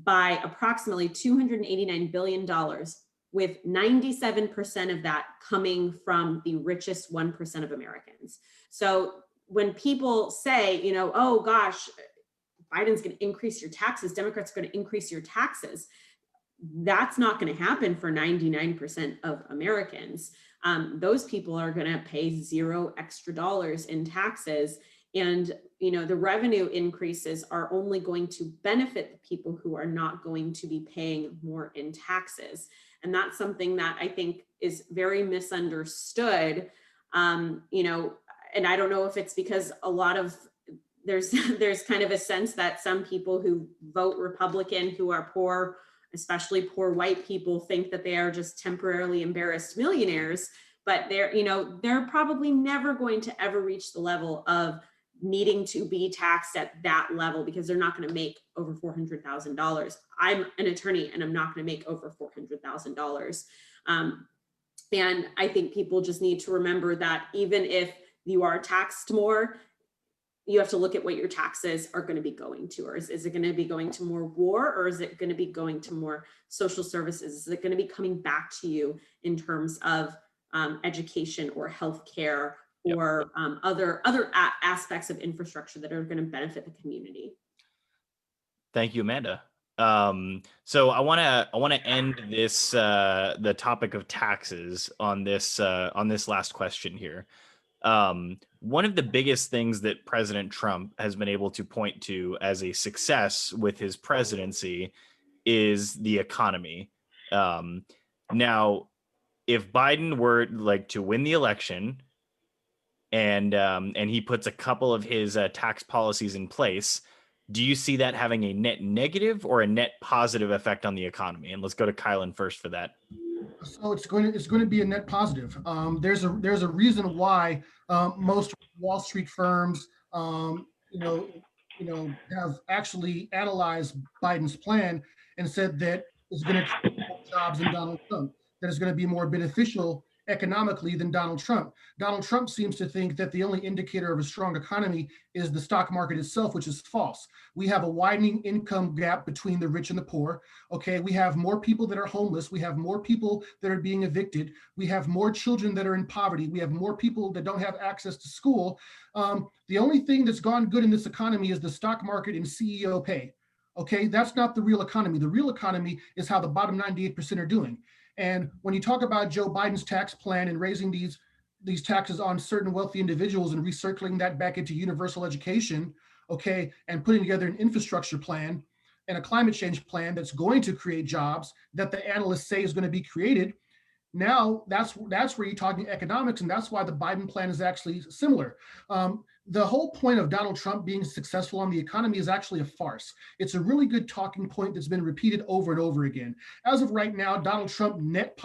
by approximately $289 billion, with 97% of that coming from the richest 1% of Americans. So when people say, oh gosh, Biden's going to increase your taxes, Democrats are going to increase your taxes, that's not going to happen for 99% of Americans. Those people are going to pay $0 extra in taxes. And, the revenue increases are only going to benefit the people who are not going to be paying more in taxes. And that's something that I think is very misunderstood. And I don't know if it's because a lot of there's kind of a sense that some people who vote Republican who are poor, especially poor white people, think that they are just temporarily embarrassed millionaires, but they're probably never going to ever reach the level of needing to be taxed at that level, because they're not going to make over $400,000. I'm an attorney and I'm not going to make over $400,000. And I think people just need to remember that even if you are taxed more, you have to look at what your taxes are going to be going to. Or is it going to be going to more war, or is it going to be going to more social services? Is it going to be coming back to you in terms of education or healthcare or other aspects of infrastructure that are going to benefit the community? Thank you, Amanda. So I want to end this the topic of taxes on this last question here. One of the biggest things that President Trump has been able to point to as a success with his presidency is the economy. Now, if Biden were to win the election and he puts a couple of his tax policies in place, do you see that having a net negative or a net positive effect on the economy? And let's go to Kylan first for that. So it's going to be a net positive. There's a reason why most Wall Street firms, have actually analyzed Biden's plan and said that it's going to create more jobs than Donald Trump, that it's going to be more beneficial economically than Donald Trump. Donald Trump seems to think that the only indicator of a strong economy is the stock market itself, which is false. We have a widening income gap between the rich and the poor. Okay, we have more people that are homeless. We have more people that are being evicted. We have more children that are in poverty. We have more people that don't have access to school. The only thing that's gone good in this economy is the stock market and CEO pay. Okay, that's not the real economy. The real economy is how the bottom 98% are doing. And when you talk about Joe Biden's tax plan and raising these taxes on certain wealthy individuals and recircling that back into universal education, okay, and putting together an infrastructure plan and a climate change plan that's going to create jobs that the analysts say is going to be created, Now that's where you're talking economics, and that's why the Biden plan is actually similar. The whole point of Donald Trump being successful on the economy is actually a farce. It's a really good talking point that's been repeated over and over again. As of right now, Donald Trump net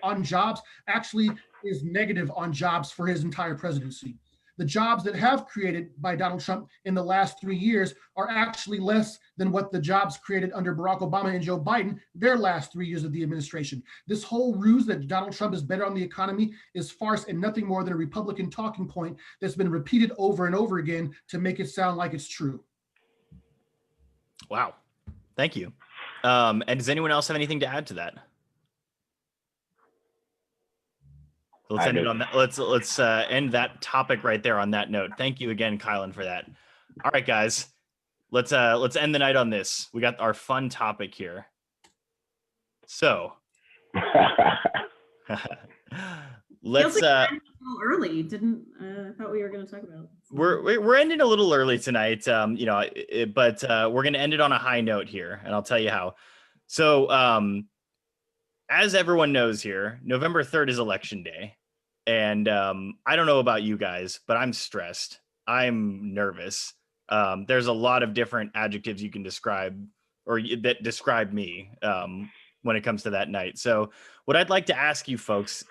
on jobs actually is negative on jobs for his entire presidency. The jobs that have created by Donald Trump in the last 3 years are actually less than what the jobs created under Barack Obama and Joe Biden, their last 3 years of the administration. This whole ruse that Donald Trump is better on the economy is farce and nothing more than a Republican talking point that's been repeated over and over again to make it sound like it's true. Wow. Thank you. And does anyone else have anything to add to that? Let's end it on that. Let's end that topic right there on that note. Thank you again, Kylan, for that. All right, guys, let's end the night on this. We got our fun topic here. So let's Feels like a little early. Didn't I thought we were going to talk about. we're ending a little early tonight. But we're going to end it on a high note here, and I'll tell you how. So as everyone knows here, November 3rd is election day. And I don't know about you guys, but I'm stressed. I'm nervous. There's a lot of different adjectives you can describe or that describe me when it comes to that night. So what I'd like to ask you folks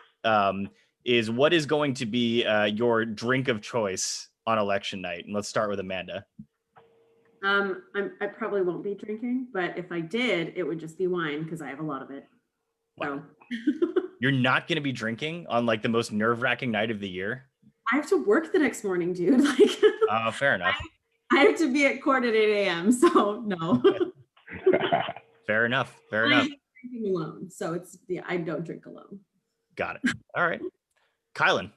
is what is going to be your drink of choice on election night? And let's start with Amanda. I probably won't be drinking, but if I did, it would just be wine because I have a lot of it. Wow. So. You're not going to be drinking on like the most nerve-wracking night of the year? I have to work the next morning, dude. Like, fair enough. I have to be at court at 8 a.m. So no. Fair enough. Fair I enough. hate drinking alone. So I don't drink alone. Got it. All right. Kylan.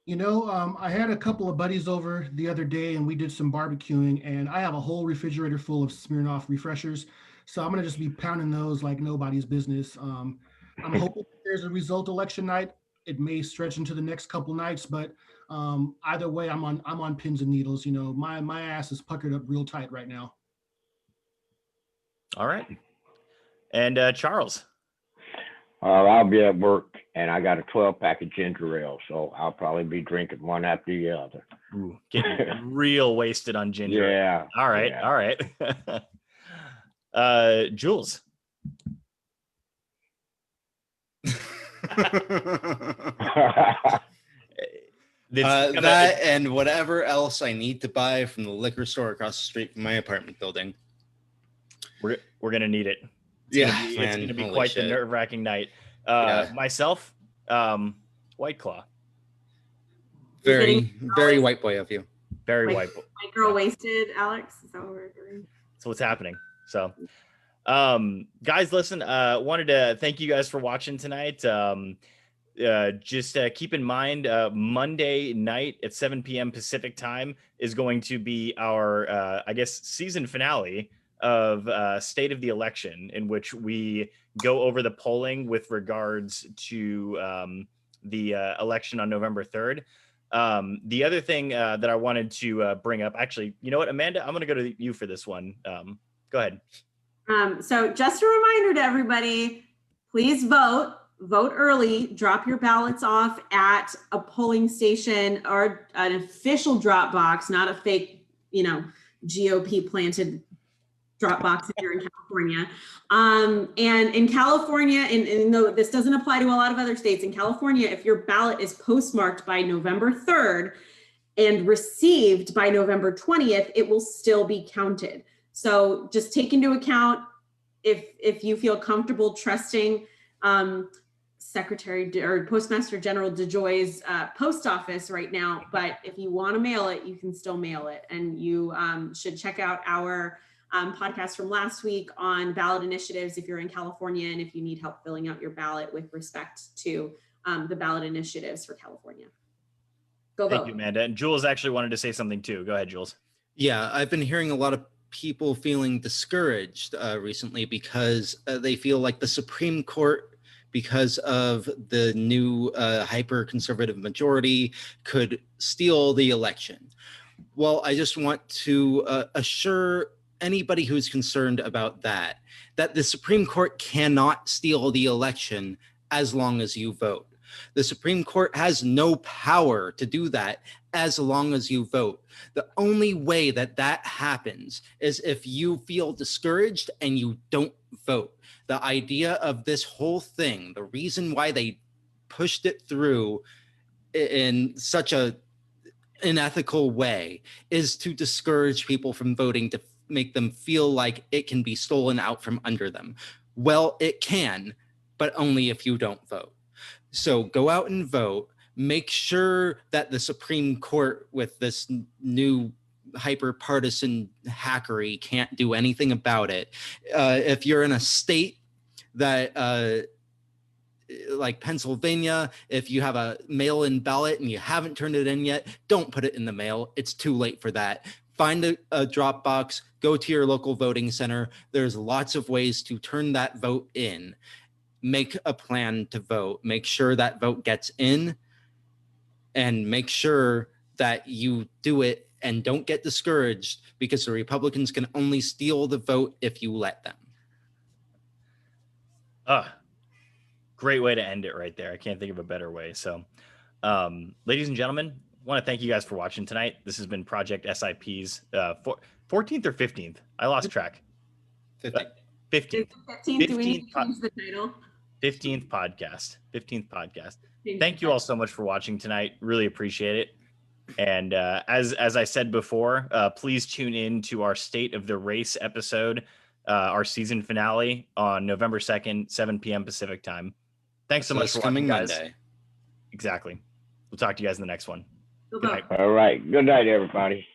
You know, I had a couple of buddies over the other day and we did some barbecuing, and I have a whole refrigerator full of Smirnoff refreshers. So I'm going to just be pounding those like nobody's business. I'm hoping there's a result election night. It may stretch into the next couple nights, but either way, I'm on pins and needles. You know, my ass is puckered up real tight right now. All right. And Charles. I'll be at work and I got a 12-pack of ginger ale, so I'll probably be drinking one after the other. Ooh, getting real wasted on ginger. Yeah. All right. Yeah. All right. Jules. That and whatever else I need to buy from the liquor store across the street from my apartment building. We're gonna need it. It's gonna be quite the nerve-wracking night. Myself, White Claw. Very white boy of you. Very Like- white. My girl wasted, Alex. Is that what we're doing? So what's happening? So, guys, listen. Wanted to thank you guys for watching tonight. Just keep in mind, Monday night at 7 p.m. Pacific time is going to be our, season finale of State of the Election, in which we go over the polling with regards to the election on November 3rd. The other thing that I wanted to bring up, actually, you know what, Amanda, I'm going to go to you for this one. Go ahead. So just a reminder to everybody, please vote early, drop your ballots off at a polling station or an official drop box, not a fake, GOP planted drop box if you're in California. And in California, and though this doesn't apply to a lot of other states, in California, if your ballot is postmarked by November 3rd and received by November 20th, it will still be counted. So just take into account if you feel comfortable trusting Secretary or Postmaster General DeJoy's post office right now, but if you want to mail it, you can still mail it. And you should check out our podcast from last week on ballot initiatives if you're in California and if you need help filling out your ballot with respect to the ballot initiatives for California. Go vote. Thank you, Amanda. And Jules actually wanted to say something too. Go ahead, Jules. Yeah, I've been hearing a lot of people feeling discouraged recently because they feel like the Supreme Court, because of the new hyper-conservative majority, could steal the election. Well, I just want to assure anybody who's concerned about that the Supreme Court cannot steal the election as long as you vote. The Supreme Court has no power to do that as long as you vote. The only way that that happens is if you feel discouraged and you don't vote. The idea of this whole thing, the reason why they pushed it through in such a unethical way, is to discourage people from voting, to make them feel like it can be stolen out from under them. Well, it can, but only if you don't vote. So go out and vote. Make sure that the Supreme Court, with this new hyper-partisan hackery, can't do anything about it. If you're in a state that like Pennsylvania, if you have a mail-in ballot and you haven't turned it in yet, don't put it in the mail. It's too late for that. Find a drop box, go to your local voting center. There's lots of ways to turn that vote in. Make a plan to vote. Make sure that vote gets in, and make sure that you do it and don't get discouraged, because the Republicans can only steal the vote if you let them. Great way to end it right there. I can't think of a better way. So, ladies and gentlemen, I want to thank you guys for watching tonight. This has been Project SIP's 14th or 15th. I lost track. 15th. 15th. 15th, do we need to change the title? 15th podcast. 15th podcast. Thank you all so much for watching tonight. Really appreciate it. And as I said before, please tune in to our State of the Race episode, our season finale on November 2nd, 7 p.m. Pacific time. Thanks so much for watching, guys. Monday. Exactly. We'll talk to you guys in the next one. Go Good vote. night. All right. Good night, everybody.